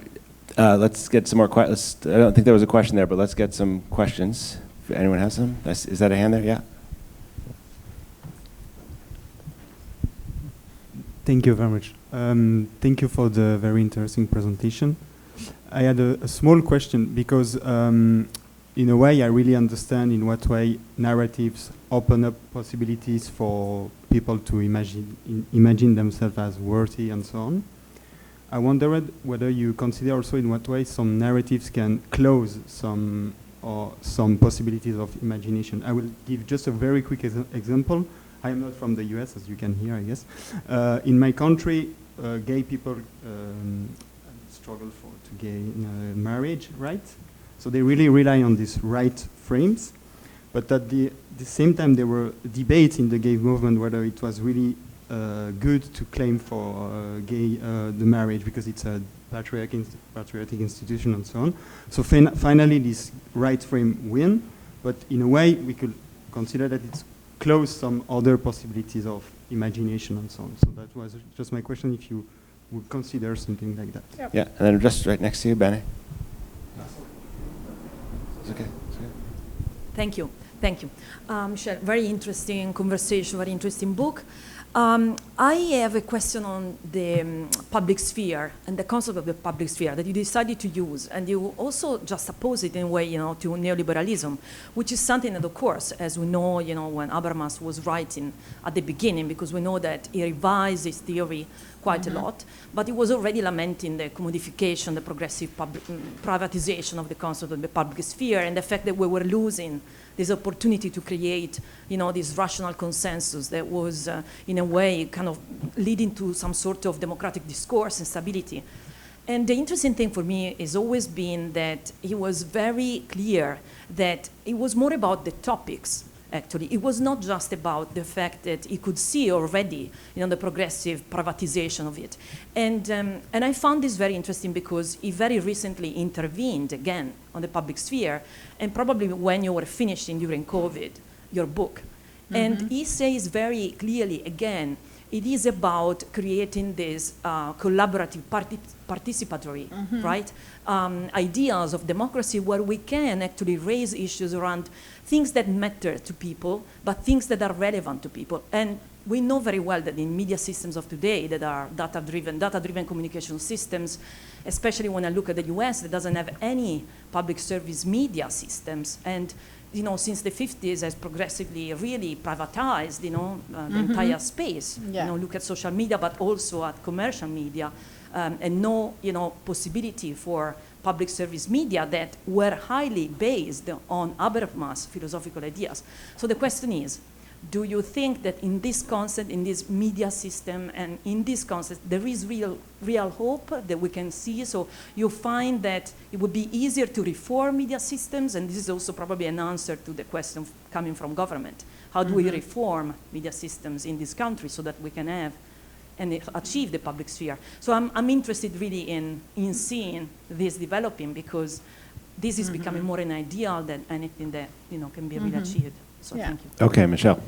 let's get some more questions. I don't think there was a question there, but let's get some questions. If anyone has some? Is that a hand there? Yeah. Thank you very much. Thank you for the very interesting presentation. I had a small question because in a way I really understand in what way narratives open up possibilities for people to imagine themselves as worthy and so on. I wondered whether you consider also in what way some narratives can close some possibilities of imagination. I will give just a very quick example. I am not from the US, as you can hear, I guess. In my country, gay people struggle to gain marriage, right? So they really rely on these right frames. But at the same time, there were debates in the gay movement whether it was really good to claim for the marriage because it's a patriotic institution and so on. So finally, this right frame win. But in a way, we could consider that it's close some other possibilities of imagination and so on. So that was just my question, if you would consider something like that. Yep. Yeah, and then just right next to you, Benny. It's okay. It's okay. Thank you. Thank you. Michèle, very interesting conversation, very interesting book. I have a question on the public sphere and the concept of the public sphere that you decided to use, and you also just oppose it in a way, to neoliberalism, which is something that, of course, as we know, when Habermas was writing at the beginning, because we know that he revised his theory quite a lot, but he was already lamenting the commodification, the progressive privatization of the concept of the public sphere, and the fact that we were losing this opportunity to create, this rational consensus that was, in a way, kind of leading to some sort of democratic discourse and stability. And the interesting thing for me has always been that he was very clear that it was more about the topics, actually. It was not just about the fact that he could see already, the progressive privatization of it. And I found this very interesting because he very recently intervened again on the public sphere, and probably when you were finishing during COVID, your book. And he says very clearly, again, it is about creating this collaborative, participatory, right, ideas of democracy where we can actually raise issues around things that matter to people, but things that are relevant to people. And we know very well that in media systems of today that are data-driven communication systems, especially when I look at the US that doesn't have any public service media systems, and since the 50s has progressively really privatized, the entire space. Yeah. Look at social media, but also at commercial media, and no, possibility for public service media that were highly based on Habermas philosophical ideas. So the question is, do you think that in this concept, in this media system, and in this concept, there is real hope that we can see? So you find that it would be easier to reform media systems, and this is also probably an answer to the question coming from government. How do we reform media systems in this country so that we can have and achieve the public sphere? So I'm interested really in seeing this developing, because this is becoming more an ideal than anything that can be really achieved. So thank you. Okay, Michèle.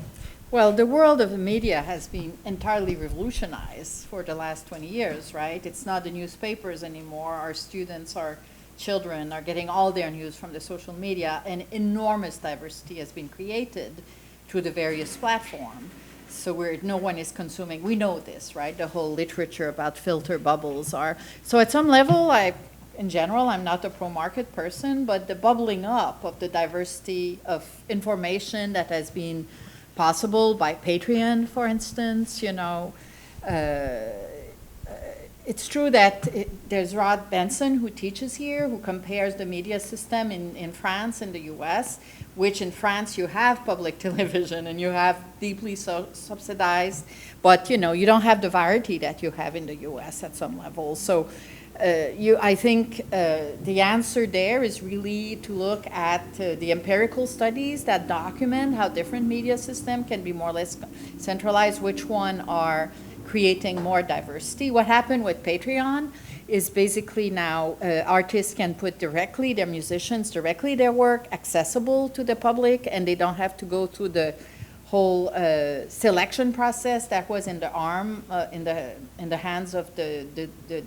Well, the world of the media has been entirely revolutionized for the last 20 years, right? It's not the newspapers anymore. Our students, our children are getting all their news from the social media, and enormous diversity has been created through the various platforms. So where no one is consuming, we know this, right? The whole literature about filter bubbles are, so at some level, in general, I'm not a pro-market person, but the bubbling up of the diversity of information that has been possible by Patreon, for instance, it's true that there's Rod Benson who teaches here, who compares the media system in France and the US, which in France you have public television and you have deeply subsidized, but you don't have the variety that you have in the US at some level. So I think the answer there is really to look at the empirical studies that document how different media systems can be more or less centralized, which one are creating more diversity. What happened with Patreon is basically now artists can put directly, their musicians directly their work accessible to the public, and they don't have to go through the whole selection process that was in the hands of the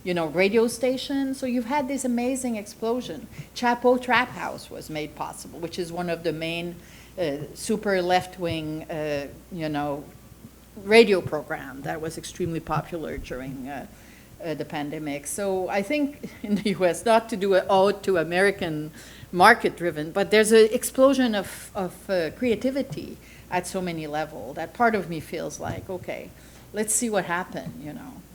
radio station. So you've had this amazing explosion. Chapo Trap House was made possible, which is one of the main super left-wing, radio program that was extremely popular during the pandemic. So I think in the US, not to do an ode to American market-driven, but there's an explosion of creativity at so many levels that part of me feels like, okay, let's see what happened,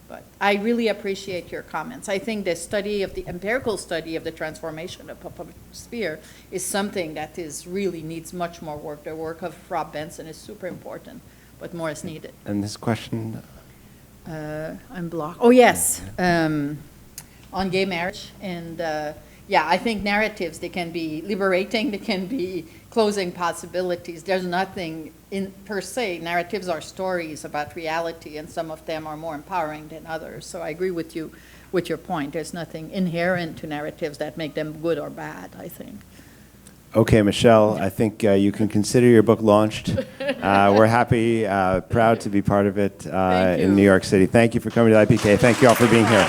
But I really appreciate your comments. I think the empirical study of the transformation of the public sphere is something that needs much more work. The work of Rob Benson is super important, but more is needed. And this question? I'm blocked. Oh, yes, on gay marriage. And I think narratives, they can be liberating, they can be closing possibilities. There's nothing per se. Narratives are stories about reality, and some of them are more empowering than others. So I agree with you with your point. There's nothing inherent to narratives that make them good or bad, I think. Okay, Michèle, I think you can consider your book launched. We're happy, proud to be part of it in New York City. Thank you for coming to IPK. Thank you all for being here.